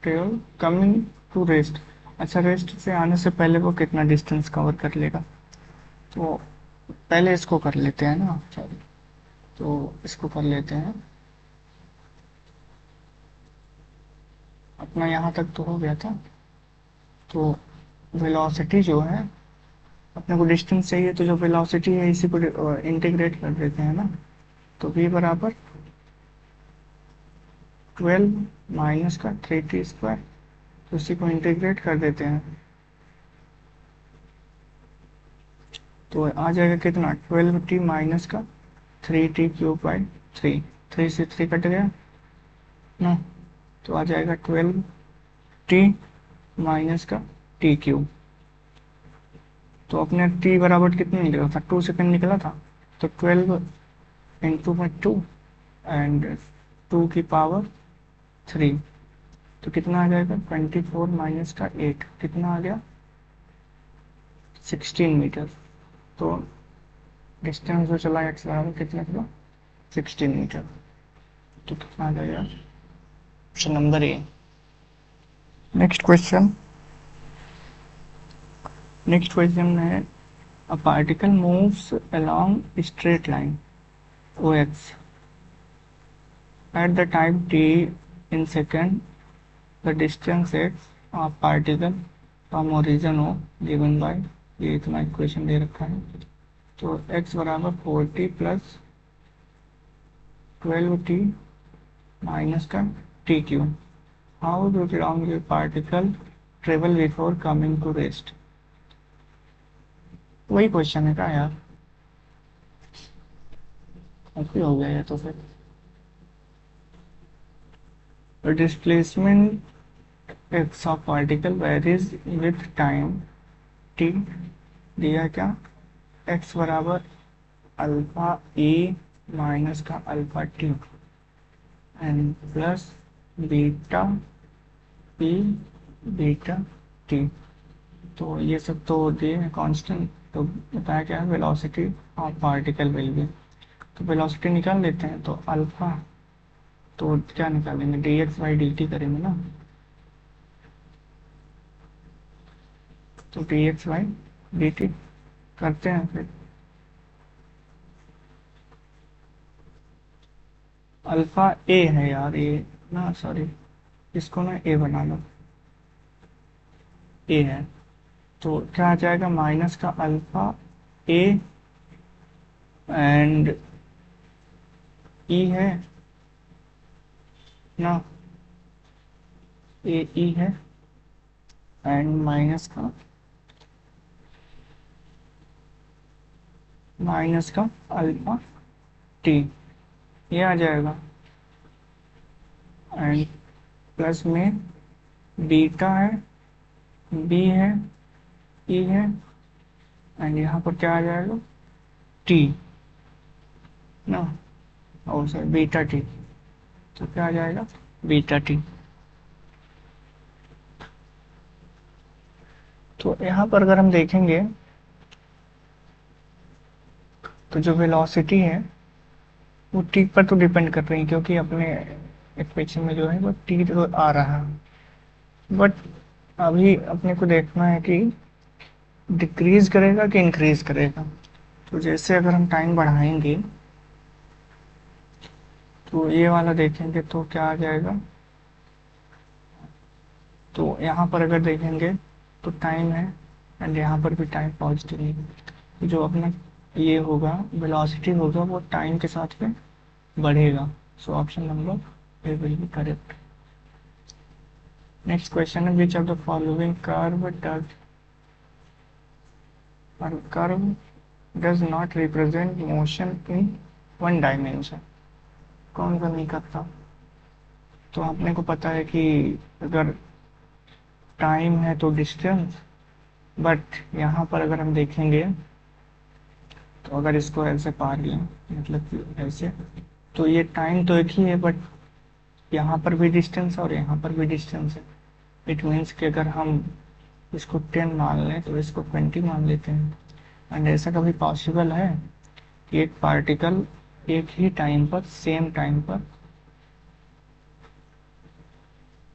travel coming to rest. अच्छा, रेस्ट से आने से पहले वो कितना डिस्टेंस कवर कर लेगा, तो पहले इसको कर लेते हैं ना। चलो, तो इसको कर लेते हैं। अपना यहाँ तक तो हो गया था। तो वेलोसिटी जो है, अपने को डिस्टेंस चाहिए, तो जो वेलोसिटी है इसी को इंटीग्रेट कर देते हैं ना। तो v बराबर 12 माइनस का 3t², तो इसी को इंटीग्रेट कर देते हैं। तो आ जाएगा कितना, 12t माइनस का 3t³ 3। 3 से 3 कट गया ना, तो आ जाएगा 12t माइनस का t³। तो अपने t बराबर कितने निकला था, 2 सेकेंड निकला था। तो 12 × 2 एंड 2⁻³ तो कितना आ जाएगा, 24 माइनस का 8 कितना आ गया, 16 मीटर। तो डिस्टेंस जो चला एक्स बराबर कितना चला, 16 मीटर। तो कितना आ जाएगा, option number A. Next question है, a particle moves along straight line OX at the time t in second, the distance x of particle from origin O given by, ये इतना इक्वेशन दे रखा है। तो x बराबर 40 प्लस 12t माइनस का t³। How do long ये particle travel before coming to rest. वही क्वेश्चन है क्या यार, काफी हो गया ये तो फिर। Displacement x of particle varies with time t, दिया क्या, x बराबर अल्फा e माइनस का alpha t and plus beta p beta t। तो ये सब तो दिए हैं कांस्टेंट। तो बताया क्या है, velocity of particle will be. तो वेलोसिटी निकाल लेते हैं। तो अल्फा, तो क्या निकालेंगे, dx/dt करेंगे ना। तो dx/dt करते हैं फिर। अल्फा ए है यार, ये ना, सॉरी, इसको ना ए बना लो, ए है। तो क्या आ जाएगा, माइनस का अल्फा ए एंड ई है ना, ए ई है एंड माइनस का अल्फा टी, ये आ जाएगा। एंड प्लस में बीटा है, बी है, ई है एंड यहाँ पर क्या आ जाएगा, टी ना, और सर बीटा टी। तो क्या आ जाएगा, बीटा टी। तो यहाँ पर अगर हम देखेंगे तो जो वेलोसिटी है वो टी पर तो डिपेंड कर रही है, क्योंकि अपने इक्वेशन में जो है वो टी तो आ रहा है। बट अभी अपने को देखना है कि डिक्रीज करेगा कि इंक्रीज करेगा। तो जैसे अगर हम टाइम बढ़ाएंगे तो ये वाला देखेंगे तो क्या आ जाएगा। तो यहाँ पर अगर देखेंगे तो टाइम है एंड यहाँ पर भी टाइम पॉजिटिव है। जो अपना ये होगा, वेलोसिटी होगा, वो टाइम के साथ में बढ़ेगा। So option number A will be correct. Next question है, which of the following curve does not represent motion in one dimension. कौन सा नहीं करता, तो अपने को पता है कि अगर टाइम है तो डिस्टेंस, बट यहाँ पर अगर हम देखेंगे तो अगर इसको ऐसे पार लें, मतलब कि ऐसे, तो ये टाइम तो एक ही है, बट यहाँ पर भी डिस्टेंस और यहाँ पर भी डिस्टेंस है। इट मीन्स कि अगर हम इसको 10 मान लें तो इसको 20 मान लेते हैं। एंड ऐसा कभी पॉसिबल है कि एक पार्टिकल एक ही टाइम पर, सेम टाइम पर,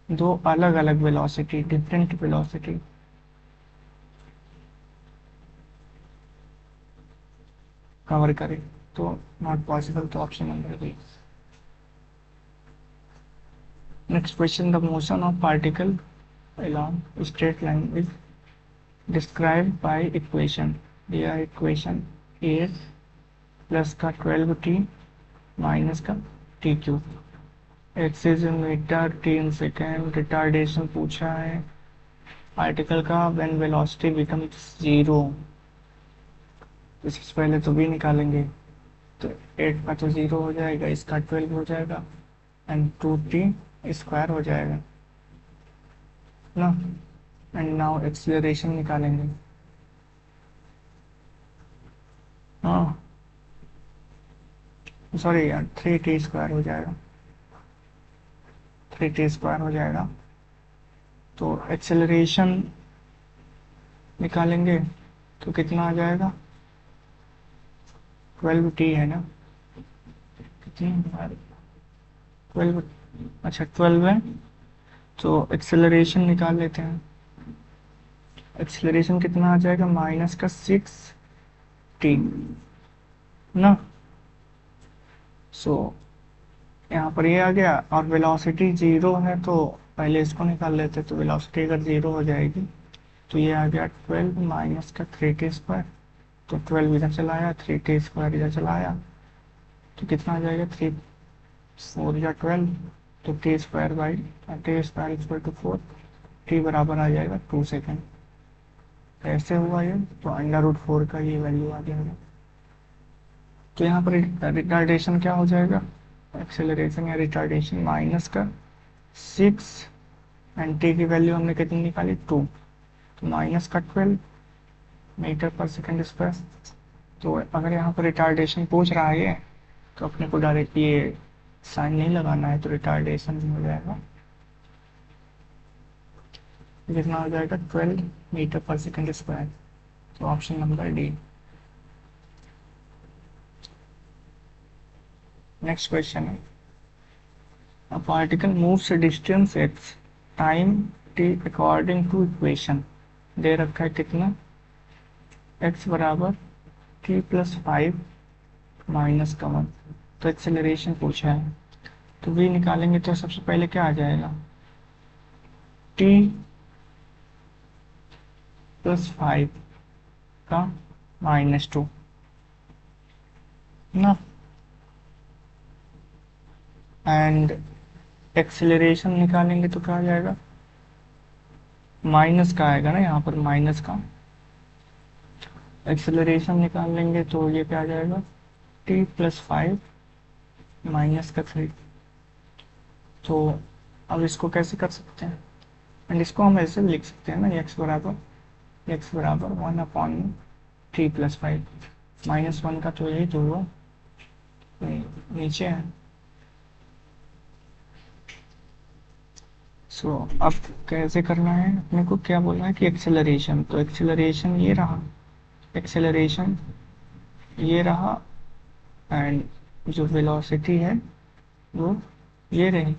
दो अलग अलग वेलोसिटी, डिफरेंट वेलोसिटी कवर करे? तो नॉट पॉसिबल, तो option number B. Next question, the motion of particle along straight line is described by equation। दिया इक्वेशन 8 प्लस का 12t माइनस का t cube. X is metre, t in second. Retardation पूछा है particle का when velocity becomes zero. इससे पहले तो भी निकालेंगे, तो 8 का तो जीरो हो जाएगा, इसका 12 हो जाएगा एंड 2t स्क्वायर हो जाएगा ना। एंड नाउ एक्सीलरेशन निकालेंगे। हाँ सॉरी यार, 3t स्क्वायर हो जाएगा, 3t स्क्वायर हो जाएगा। तो एक्सेलरेशन निकालेंगे तो कितना आ जाएगा? 12t है ना, कितनी 12, अच्छा 12 है। तो एक्सेलरेशन निकाल लेते हैं। एक्सेलरेशन कितना आ जाएगा? माइनस का 6t ना। सो यहाँ पर ये आ गया, और वेलोसिटी जीरो है तो पहले इसको निकाल लेते। तो वेलोसिटी अगर जीरो हो जाएगी तो ये आ गया 12 माइनस का 3t स्क्वायर। तो 12 इधर चला आया, 3t स्क्वायर इधर चला आया, तो कितना आ जाएगा? 3 4 या 12, तो t square by t square equal to 4। T बराबर आ जाएगा 2 सेकेंड। कैसे हुआ ये? तो अंडर रूट 4 का ये वैल्यू आ जाएगा। तो यहाँ पर रिटार्डेशन क्या हो जाएगा? एक्सेलरेशन या रिटार्डेशन माइनस का 6 एंड टी की वैल्यू हमने कितनी निकाली? 2, तो माइनस का 12 मीटर पर सेकेंड स्क्वायर। तो अगर यहाँ पर रिटार्डेशन पूछ रहा है तो अपने को डायरेक्ट ये साइन नहीं लगाना है, तो रिटार्डेशन हो जाएगा, कितना हो जाएगा? 12 मीटर पर सेकेंड स्क्वायर। तो option number D. Next question है, a particle moves distance x time t according to equation. दे रखा है कितना? x बराबर t+5 माइनस का 1। तो एक्सेलरेशन पूछा है, तो v निकालेंगे तो सबसे पहले क्या आ जाएगा? t+5 का -2 ना। एंड एक्सेलरेशन निकालेंगे तो क्या आ जाएगा? माइनस का आएगा ना, यहाँ पर माइनस का। एक्सेलरेशन निकाल लेंगे तो ये क्या आ जाएगा? t+5 माइनस का 3। तो अब इसको कैसे कर सकते हैं? एंड इसको हम ऐसे लिख सकते हैं ना, x बराबर 1/t+5। -1 का तो यही तो हुआ, नीचे है। सो अब कैसे करना है अपने को? क्या बोलना है कि एक्सेलरेशन, तो एक्सेलरेशन ये रहा, एक्सेलरेशन ये रहा, एंड जो वेलोसिटी है वो ये रही।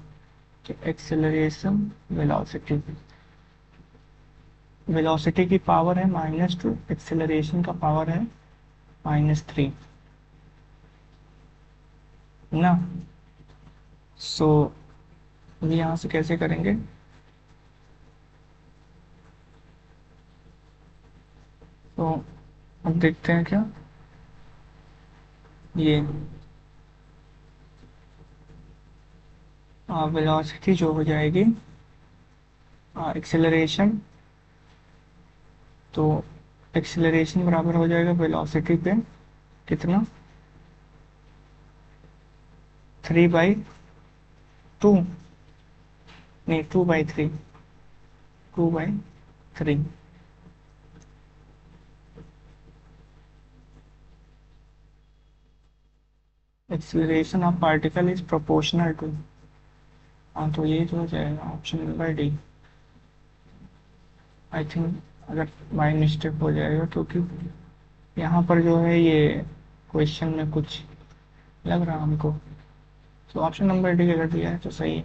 तो एक्सेलरेशन वेलोसिटी, वेलोसिटी की पावर है -2, एक्सेलरेशन का पावर है -3 ना। सो अभी यहाँ से कैसे करेंगे? तो अब देखते हैं क्या ये वेलोसिटी जो हो जाएगी एक्सेलरेशन, तो एक्सेलरेशन बराबर हो जाएगा वेलोसिटी पे कितना? 3/2 नहीं 2/3, 2/3। Acceleration of particle is proportional to, हाँ तो ये तो हो जाएगा option number D. I think अगर बाई मिस्टेक हो जाएगा, क्योंकि यहाँ पर जो है ये क्वेश्चन में कुछ लग रहा हमको, तो ऑप्शन नंबर डी अगर दिया है तो सही है।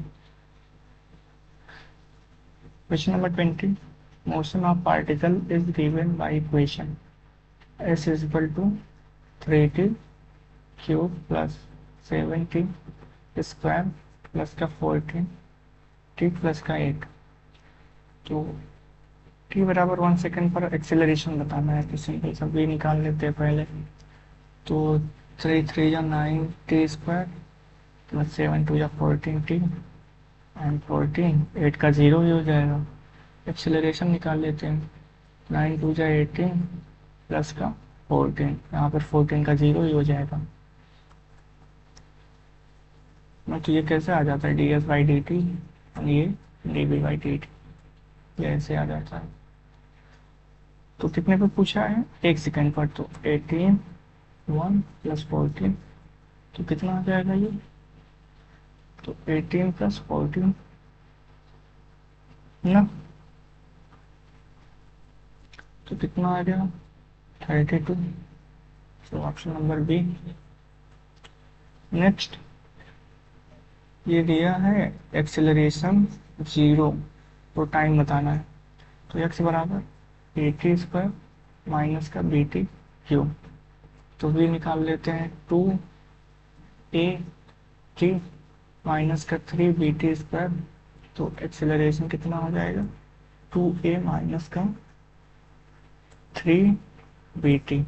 Question number 20, motion of particle is given by equation s is equal to 3t cube plus 7t square plus का 14 टी प्लस का 8। तो टी बराबर 1 सेकेंड पर एक्सेलरेशन बताना है, तो सिंपल सब भी निकाल लेते हैं पहले। तो 3 3 या 9t स्क्वायर प्लस 7 2 या 14t एंड 14 8 का 0 ही हो जाएगा। एक्सेलरेशन निकाल लेते हैं, 9 2 या 18 प्लस का 14, यहाँ पर 14 का 0 ही हो जाएगा। मैं तो ये कैसे आ जाता है d s by d t, और ये d b by d t, ये ऐसे आ जाता है। तो कितने पे पूछा है, 1 सेकेंड पर, तो 18 1 प्लस 14, तो कितना आ जाएगा ये, तो 18 प्लस 14 ना, तो कितना आ गया 32। तो ऑप्शन नंबर बी। नेक्स्ट ये दिया है एक्सेलरेशन 0, तो टाइम बताना है। तो एक्स बराबर 80 स्क्वायर माइनस का बी टी क्यूब, तो भी निकाल लेते हैं 2a t माइनस का 3bt स्क्वायर, तो एक्सेलरेशन कितना हो जाएगा 2a माइनस का 3bt।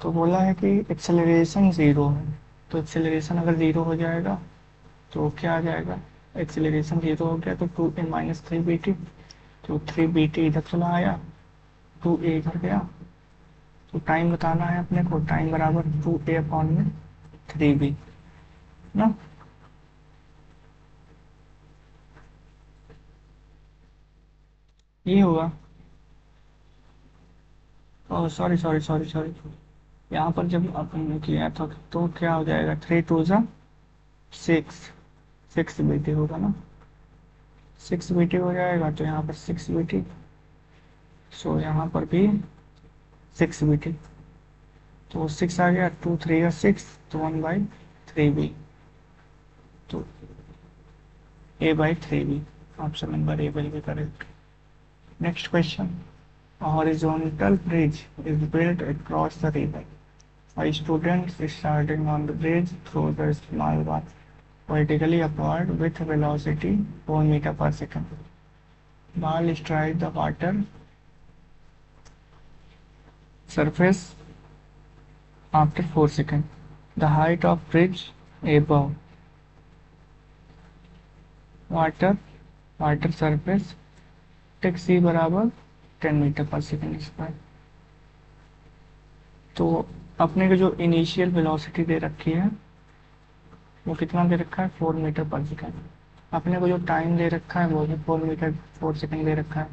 तो बोला है कि एक्सेलरेशन 0 है, तो एक्सेलरेशन अगर 0 हो जाएगा तो क्या आ जाएगा, एक्सेलरेशन 0 हो गया तो 2a माइनस 3bt, तो 3bt इधर चला आया, 2a इधर गया। तो टाइम बताना है अपने को, टाइम बराबर 2a अपॉन में 3b ना। ये होगा, oh sorry sorry sorry sorry, यहाँ पर जब अपन किया था तो क्या हो जाएगा, 3 2 जा 6, 6bt होगा ना, 6bt हो जाएगा, तो यहाँ पर 6bt, सो यहाँ पर भी 6bt, तो 6 आ गया, 2 3 या 6, तो 1/3b, तो a/3b, option number A will be correct. Next question, a horizontal bridge is built across the river. A student is starting on the bridge through the small one, vertically upward with velocity 4 meter per second. Ball strikes the water surface after 4 seconds. The height of bridge above water surface take c बराबर 10 metre पर second square. तो अपने को जो initial velocity दे रखी है वो कितना दे रखा है, 4 मीटर पर सेकेंड। अपने को जो टाइम दे रखा है वो भी 4 सेकेंड दे रखा है।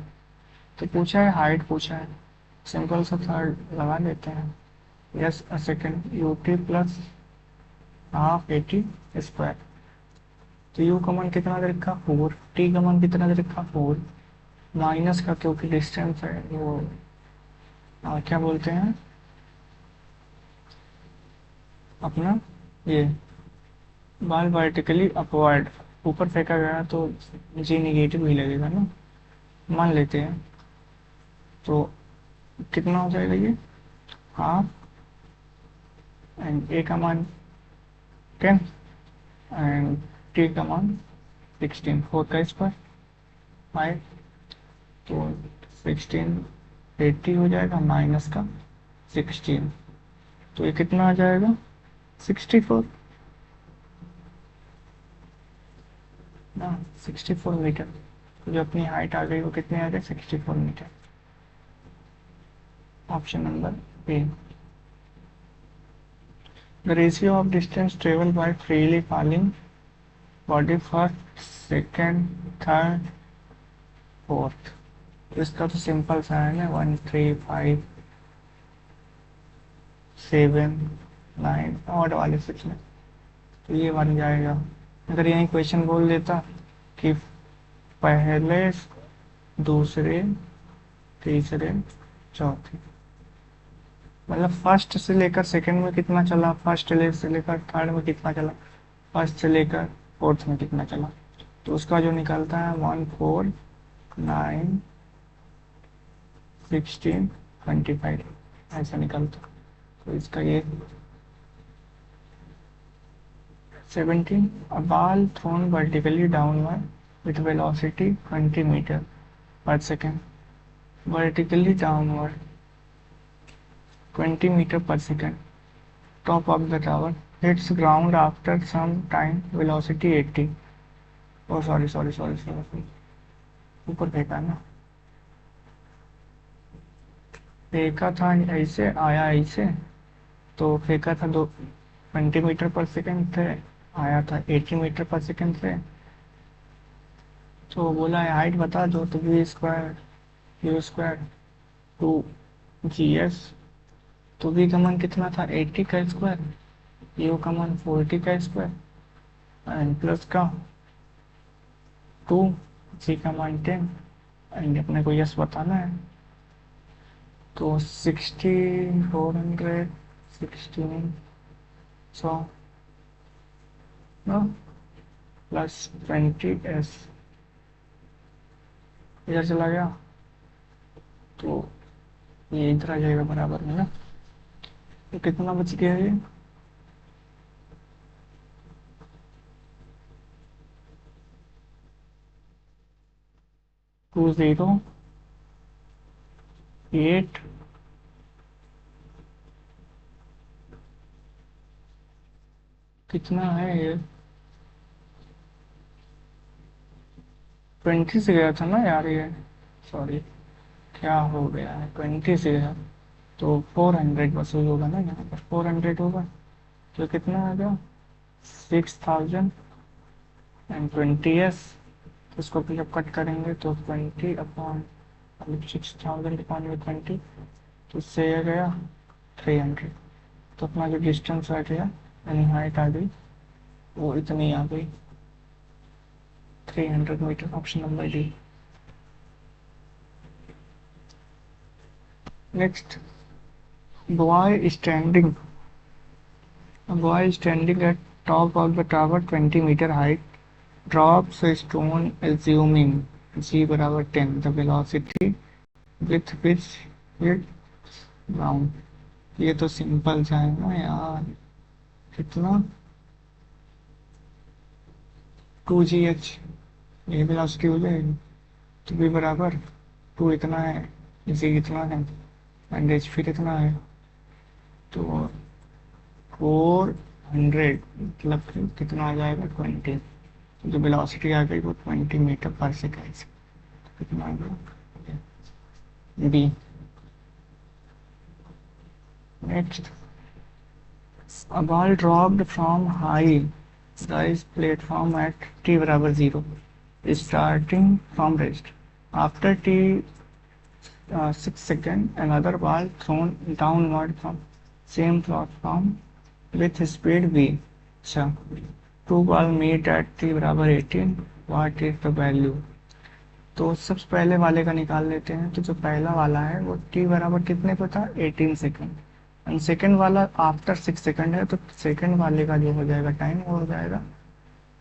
तो पूछा है हाइट पूछा है, सिंपल सा थर्ड लगा लेते हैं, yes a second U T plus half A T square. तो यू का मान कितना दे रखा 4, टी का मान कितना दे रखा 4, माइनस का क्योंकि डिस्टेंस है वो क्या बोलते हैं अपना, ये बाल वर्टिकली अपवर्ड ऊपर फेंका गया तो जी निगेटिव ही लगेगा ना, मान लेते हैं। तो कितना हो जाएगा ये, हाफ एंड ए का मान 10 एंड टी का मान 16, 4 का स्क्वायर 5, तो 16 80 हो जाएगा माइनस का 16, तो ये कितना आ जाएगा 64 ना, 64 मीटर। तो जो अपनी हाइट आ गई वो कितनी आ गई 64 metre, option number A. The ratio of distance travel by freely falling body first, second, third, fourth. तो इसका तो सिंपल सा है ना, 1 3 5 7 9 ऑड वाले सिक्स में, तो ये बन जाएगा। अगर यही क्वेश्चन बोल देता कि पहले, दूसरे, तीसरे, चौथे, मतलब फर्स्ट से लेकर सेकंड में कितना चला, फर्स्ट से लेकर थर्ड में कितना चला, फर्स्ट से लेकर फोर्थ में कितना चला, तो उसका जो निकलता है 1 4 9 16 25 ऐसा निकलता। तो इसका ये 17, a ball thrown vertically downward with velocity 20 meter per second, vertically downward 20 meter per second, top of the tower, hits ground after some time, velocity 80। oh sorry, ऊपर फेंका ना, फेंका था ऐसे, आया ऐसे, तो फेंका था 20 मीटर पर सेकंड से, आया था 80 मीटर पर सेकंड से। तो बोला है हाइट बता दो, तो v square u square 2 GS। तो वी का मान कितना था 80 का स्क्वायर, यू का मान 40 का स्क्वायर एंड प्लस का 2, जी का मान 10 एंड अपने को यस बताना है। तो 60 400 16 100 प्लस 20S इधर चला गया, तो ये इधर आ जाएगा बराबर में ना। तो कितना बच गया ये, टू 0 8 कितना है ये, 20 से गया था ना यार ये, सॉरी क्या हो गया है, 20 से गया, तो 400 वसूल होगा ना, यहाँ पर 400 होगा, तो कितना आ गया 6000 एंड 20S। इसको फिर जब कट करेंगे तो 20 अपॉन 6000 अपॉन में 20, तो इससे आ गया 300। तो अपना जो डिस्टेंस आ गया यानी हाइट आ गई वो इतनी आ गई, 300 metre, option number D. Next, boy standing, a boy standing at top of the tower 20 meter height drops a stone assuming g बराबर 10, the velocity with which it ground। ये तो सिंपल सा है ना यार, कितना 2GH, ये वेलोसिटी हो जाएगी, तो v बराबर 2 इतना है, g इतना है एंड h फिर इतना है, तो 400 मतलब कितना आ जाएगा 20, जो वेलोसिटी आ गई वो 20 मीटर पर सेकेंड, कितना आ गया B. Next, a ball dropped from high rise platform at t बराबर 0 starting from rest, after t 6 seconds another ball thrown downward from same platform with speed v। अच्छा, two ball meet at t बराबर 18, what is the value. तो सबसे पहले वाले का निकाल लेते हैं। तो जो पहला वाला है वो t बराबर कितने पे था 18 सेकंड, एंड सेकंड वाला आफ्टर 6 सेकंड है, तो सेकंड वाले का जो हो जाएगा टाइम वो हो जाएगा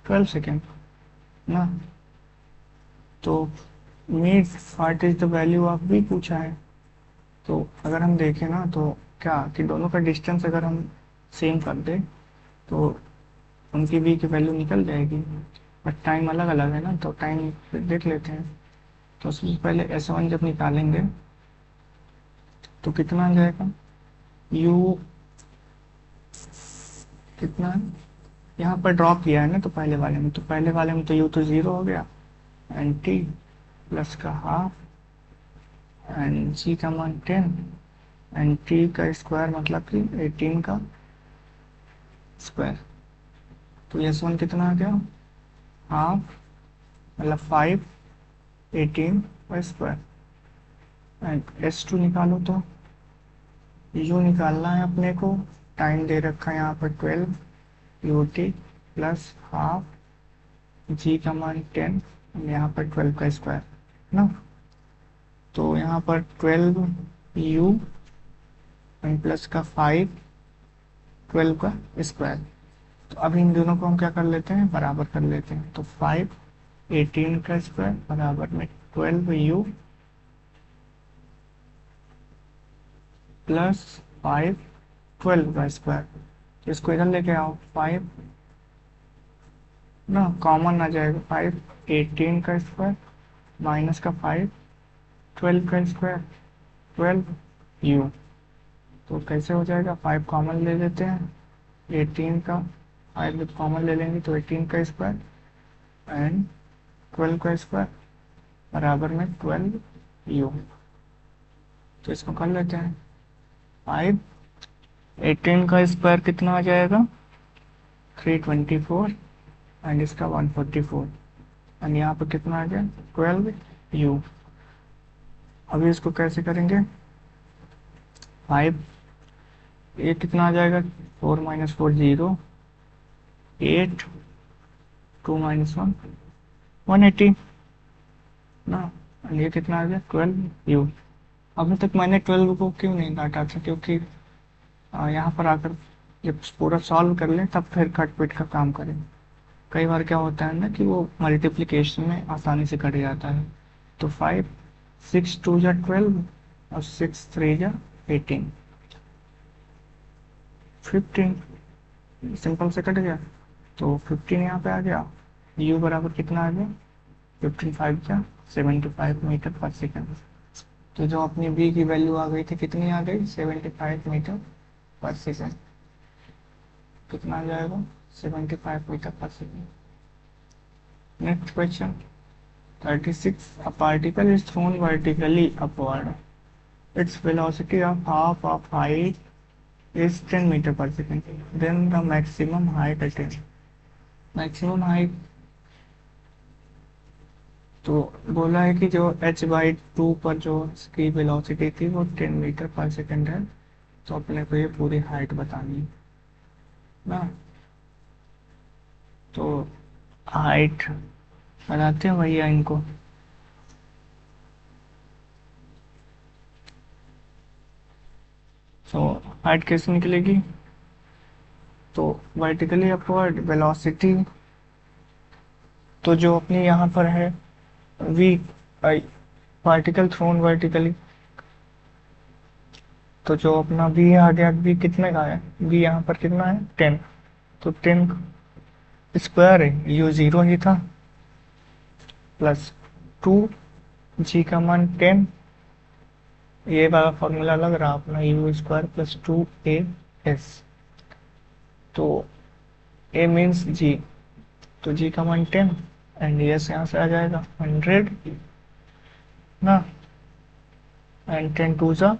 12 सेकंड ना। तो meet what is the value of v पूछा है, तो अगर हम देखें ना तो क्या कि दोनों का डिस्टेंस अगर हम सेम कर दे तो उनकी v की वैल्यू निकल जाएगी, बट टाइम अलग अलग है ना, तो टाइम देख लेते हैं। तो सबसे पहले S1 जब निकालेंगे तो कितना आ जाएगा, u कितना है, यहाँ पर ड्रॉप किया है ना, तो पहले वाले में, तो u तो 0 हो गया एंड t प्लस का हाफ एंड g का मान 10 एंड t का स्क्वायर मतलब कि 18 का स्क्वायर। तो S1 कितना आ गया हाफ मतलब 5 18 का स्क्वायर। एंड S2 निकालो तो यू निकालना है अपने को। टाइम दे रखा है यहाँ पर 12 UT प्लस हाफ जी का मान 10 यहाँ पर 12 का स्क्वायर ना। तो यहाँ पर 12 U एंड प्लस का 5 12 का स्क्वायर। तो अभी इन दोनों को हम क्या कर लेते हैं, बराबर कर लेते हैं। तो 5 18 का स्क्वायर बराबर में 12U प्लस 5 12 का स्क्वायर। तो इसको इधर लेके आओ, 5 ना कॉमन आ जाएगा, 5 18 का स्क्वायर माइनस का 5 12 का स्क्वायर 12U। तो कैसे हो जाएगा, 5 कॉमन ले लेते हैं, 18 का 5 कॉमन ले लेंगे तो 18 का स्क्वायर एंड 12 का स्क्वायर बराबर में 12U। तो इसको कर लेते हैं, 5 18 का स्क्वायर कितना आ जाएगा 324 एंड इसका 144 एंड यहाँ पर कितना आ गया 12U। अभी इसको कैसे करेंगे, 5 ये कितना आ जाएगा 4 माइनस 4 0 8 2 माइनस 1 180 ना। ये कितना आ गया 12U। अभी तक मैंने 12 को क्यों नहीं काटा था, क्योंकि यहाँ पर आकर जब पूरा सॉल्व कर लें तब फिर कट पिट का काम करें। कई बार क्या होता है ना कि वो मल्टीप्लिकेशन में आसानी से कट जाता है। तो 5 6 2 जा 12 और 6 3 जा 18 15 सिंपल से कट गया। तो 15 यहाँ पे आ गया, U बराबर कितना आ गया 15 5 जा 75 मीटर पर सेकेंड। तो जो अपनी B की वैल्यू आ गई थी कितनी आ गई 75 मीटर पर सेकेंड। कितना आ जाएगा 75 मीटर पर second. Next question 36 a particle is thrown vertically upward, its velocity of half of height is 10 meter per second, then the maximum height attained। maximum height तो बोला है कि जो h/2 पर जो इसकी वेलोसिटी थी वो 10 मीटर पर सेकेंड है। तो अपने को ये पूरी हाइट बतानी है ना। तो हाइट बनाते हैं भैया इनको। तो हाइट कैसे निकलेगी, तो वर्टिकली अपवर्ड वेलोसिटी तो जो अपनी यहाँ पर है v पार्टिकल थ्रोन वर्टिकली, तो जो अपना v आ गया, v कितने का है, v यहाँ पर कितना है 10। तो 10 स्क्वायर है, u 0 ही था प्लस 2 g का मान 10। ये वाला फॉर्मूला लग रहा अपना u स्क्वायर प्लस 2as। तो a मीन्स g, तो g का मान 10 एंड s यहाँ से आ जाएगा 100 ना। एंड 10 2 जा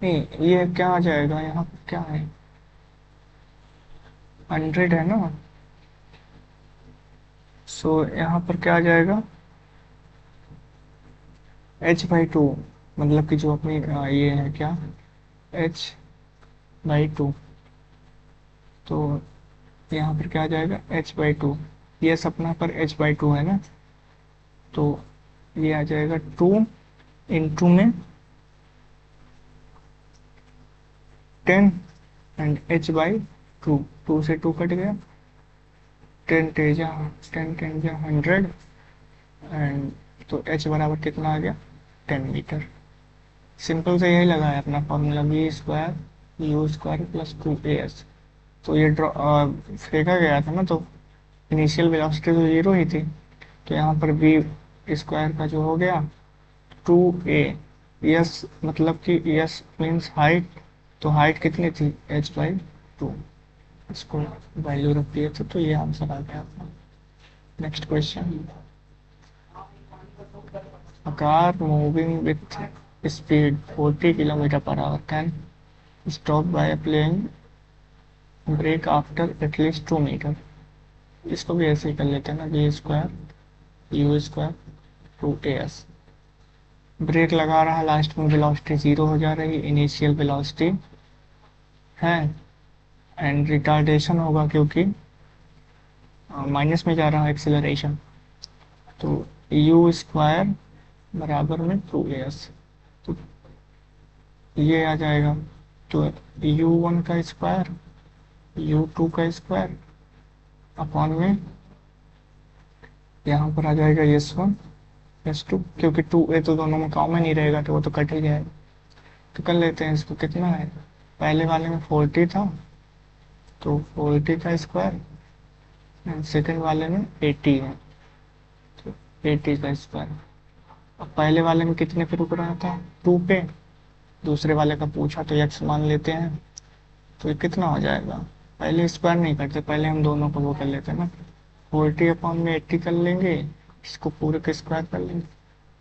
नहीं, ये क्या आ जाएगा यहाँ पर, क्या है 100 है ना। सो यहाँ पर क्या आ जाएगा h/2, मतलब कि जो अपनी ये है क्या h/2। तो यहाँ पर क्या आ जाएगा h/2, ये सपना पर h/2 है ना। तो ये आ जाएगा 2 इंटू में 10 एंड h/2, 2 से 2 कट गया, 10 10 10 जा 100 एंड तो h बराबर कितना आ गया 10 मीटर। सिंपल से यही लगा है अपना formula v square u square plus 2as। तो ये ड्रॉ फेंका गया था ना, तो इनिशियल वेलोसिटी तो 0 ही थी। तो यहाँ पर v स्क्वायर का जो हो गया 2a, यस मतलब कि यस मीन्स हाइट, तो हाइट कितनी थी h/2। इसको वैल्यू रख दिए थे, तो ये आंसर आ गया अपना। Next question, a car moving with speed 40 km per hour can stop by applying brake after at least 2 metre. इसको भी ऐसे ही कर लेते हैं ना, b square u square 2 as। Brake लगा रहा, लास्ट में वेलोसिटी 0 हो जा रही, इनिशियल वेलोसिटी है, एंड रिटार्डेशन होगा क्योंकि माइनस में जा रहा है एक्सेलरेशन। तो यू स्क्वायर बराबर में 2as, तो ये आ जाएगा। तो u1 का स्क्वायर u2 का स्क्वायर अपॉन में यहाँ पर आ जाएगा s1 s2, क्योंकि 2a तो दोनों में कॉमन ही रहेगा तो वो तो कट ही जाएगा। तो कर लेते हैं इसको, कितना है, पहले वाले में 40 था तो 40 का स्क्वायर, एंड सेकेंड वाले में 80 है तो 80 का स्क्वायर। अब पहले वाले में कितने पे रुक रहा था, 2 पे, दूसरे वाले का पूछा तो x मान लेते हैं। तो ये कितना हो जाएगा, पहले स्क्वायर नहीं करते, पहले हम दोनों को वो कर लेते हैं ना, 40 अपॉन में 80 कर लेंगे, इसको पूरे का स्क्वायर कर लेंगे,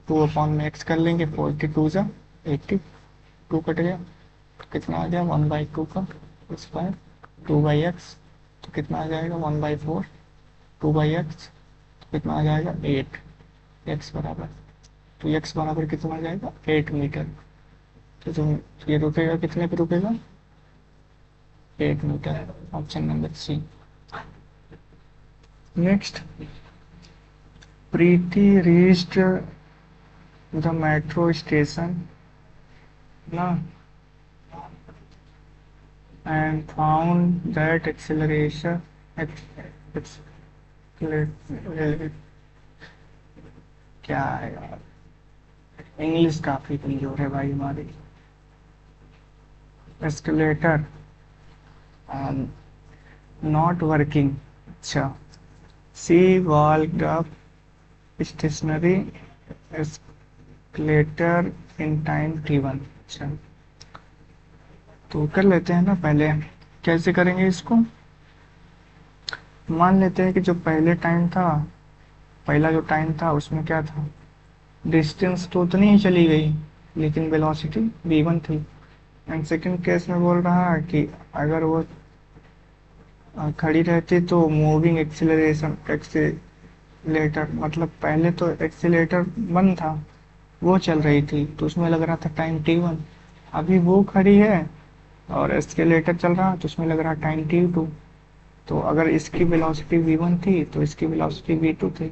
2 अपॉन में x कर लेंगे, 42 जा 80, 2 कट गया तो कितना आ गया 1/2 का स्क्वायर 2/x, तो कितना आ जाएगा 1/4, 2/x तो कितना आ जाएगा 8, x बराबर, तो x बराबर कितना आ जाएगा 8 मीटर। तो जो ये रुकेगा कितने पे रुकेगा, 8 metre, option number C. Next, Preeti reached the metro station ना and found that acceleration क्या है यार, इंग्लिश काफी कमजोर है भाई हमारी। एस्केलेटर नॉट वर्किंग, अच्छा, she walked up stationary escalator in time t1। अच्छा, तो कर लेते हैं ना, पहले कैसे करेंगे इसको, मान लेते हैं कि जो पहले टाइम था, पहला जो टाइम था उसमें क्या था, डिस्टेंस तो उतनी ही चली गई लेकिन वेलोसिटी v1 थी। एंड सेकंड केस में बोल रहा है कि अगर वो खड़ी रहती तो मूविंग एक्सीलरेशन एक्सीलेटर, मतलब पहले तो एक्सीलेटर 1 था वो चल रही थी तो उसमें लग रहा था टाइम t1, अभी वो खड़ी है और एस्केलेटर चल रहा तो उसमें लग रहा टाइम t2। तो अगर इसकी वेलोसिटी v1 थी तो इसकी वेलोसिटी v2 थी,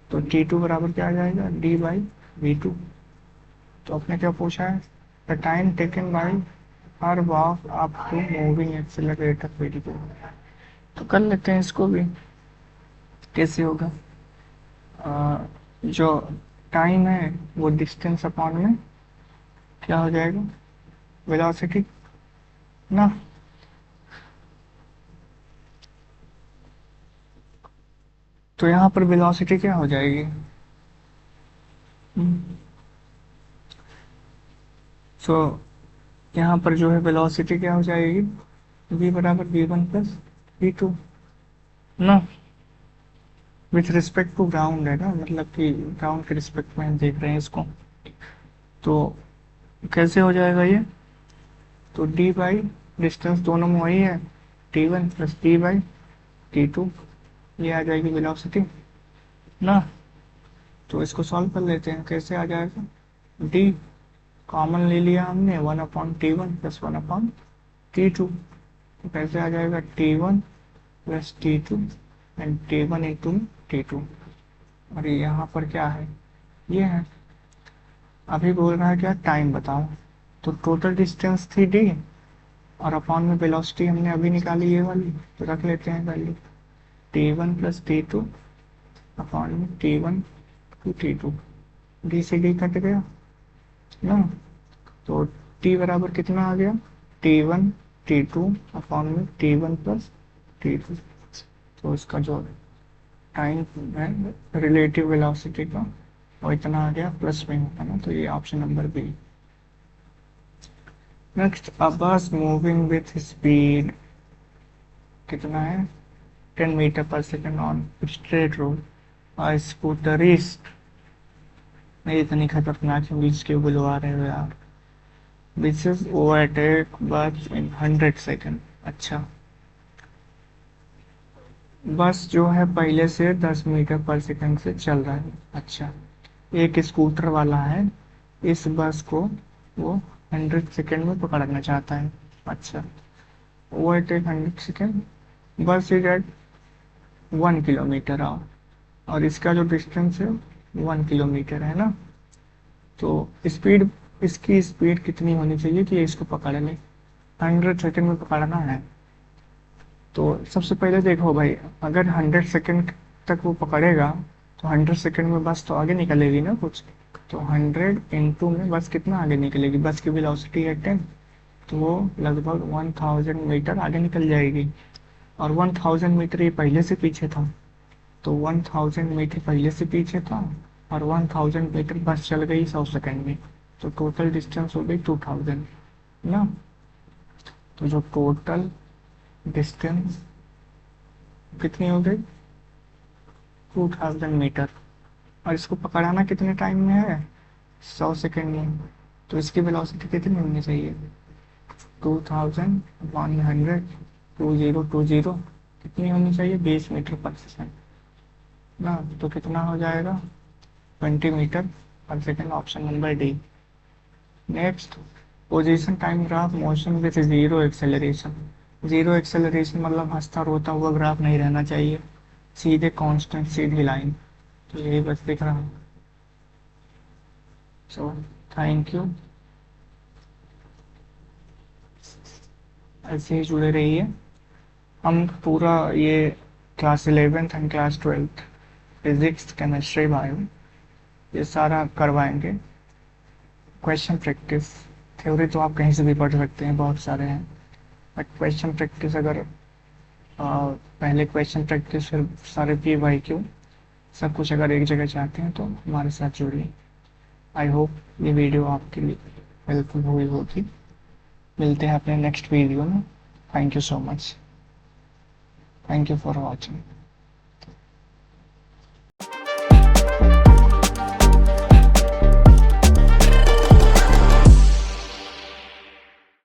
तो t2 बराबर क्या आ जाएगा d/v2। तो आपने क्या पूछा है, the time taken by her walk up to moving accelerator variable. तो कर लेते हैं इसको भी, कैसे होगा, जो टाइम है वो डिस्टेंस अपॉन में क्या हो जाएगा, वेलोसिटी ना। तो यहाँ पर वेलोसिटी क्या हो जाएगी, सो यहाँ पर जो है वेलोसिटी क्या हो जाएगी, v बराबर v1 प्लस v2 ना, विथ रिस्पेक्ट टू ग्राउंड है ना, मतलब कि ग्राउंड के रिस्पेक्ट में हम देख रहे हैं इसको। तो कैसे हो जाएगा ये, तो d बाई डिस्टेंस दोनों में वही है, t1 प्लस d/t2, ये आ जाएगी वेलोसिटी ना। तो इसको सॉल्व कर लेते हैं, कैसे आ जाएगा, d कॉमन ले लिया हमने, 1/t1 प्लस 1/t2, तो कैसे आ जाएगा t1 plus t2 and t1 into t2, और यहाँ पर क्या है, ये है। अभी बोल रहा है क्या, टाइम बताओ, तो टोटल डिस्टेंस थी d और अपॉन में वेलोसिटी हमने अभी निकाली ये वाली, तो रख लेते हैं value t1 plus t2 upon में t1 टू t2, d से d कट गया ना, तो t बराबर कितना आ गया, t1 t2 अपॉन में t1 प्लस t2। तो इसका जो टाइम है रिलेटिव वेलोसिटी का वो इतना आ गया, प्लस में होता ना, तो ये ऑप्शन नंबर बी। नेक्स्ट, अ बस मूविंग विथ स्पीड कितना है 10 मीटर पर सेकेंड ऑन स्ट्रेट रोड, अ स्कूटरिस्ट, नहीं इतनी खतरनाक इंग्लिश क्यों बुलवा रहे हो यार, विच इज ओवरटेक बस इन 100 सेकेंड। अच्छा, बस जो है पहले से 10 मीटर पर सेकंड से चल रहा है। अच्छा, एक स्कूटर वाला है, इस बस को वो 100 सेकेंड में पकड़ना चाहता है। अच्छा, वो एट 100 सेकेंड, बस इज एट 1 किलोमीटर और इसका जो डिस्टेंस है 1 किलोमीटर है ना। तो स्पीड, इसकी स्पीड कितनी होनी चाहिए कि ये इसको पकड़ ले? 100 सेकेंड में पकड़ना है। तो सबसे पहले देखो भाई, अगर 100 सेकेंड तक वो पकड़ेगा तो 100 सेकेंड में बस तो आगे निकलेगी ना कुछ। तो 100 में बस कितना आगे निकलेगी? बस की वेलोसिटी है 10, तो वो लगभग 1000 मीटर आगे निकल जाएगी। और 1000 मीटर ये पहले से पीछे था, तो 1000 मीटर पहले से पीछे था और 1000 मीटर बस चल गई 100 सेकेंड में, तो टोटल डिस्टेंस हो गई 2000 ना। तो जो टोटल डिस्टेंस कितनी हो गई? 2000 मीटर। और इसको पकड़ाना कितने टाइम में है? 100 सेकेंड में। तो इसकी वेलोसिटी कितनी होनी चाहिए? 2100, 2020 कितनी होनी चाहिए? 20 मीटर पर सेकेंड ना। तो कितना हो जाएगा? 20 मीटर पर second, option number D. Next, position time graph motion with zero acceleration. Zero acceleration मतलब हंसता रोता हुआ ग्राफ नहीं रहना चाहिए, सीधे कांस्टेंट सीधी लाइन। तो यही बस दिख रहा है। सो थैंक यू, ऐसे ही जुड़े रहिए। हम पूरा ये class 11th and class 12th physics, chemistry, bio ये सारा करवाएंगे। क्वेश्चन प्रैक्टिस, थ्योरी तो आप कहीं से भी पढ़ सकते हैं, बहुत सारे हैं, बट क्वेश्चन प्रैक्टिस अगर पहले क्वेश्चन प्रैक्टिस फिर सारे पी वाई क्यू सब कुछ अगर एक जगह चाहते हैं तो हमारे साथ जुड़िए। आई होप ये वीडियो आपके लिए हेल्पफुल हुई होगी। मिलते हैं अपने नेक्स्ट वीडियो में। Thank you so much, thank you for watching.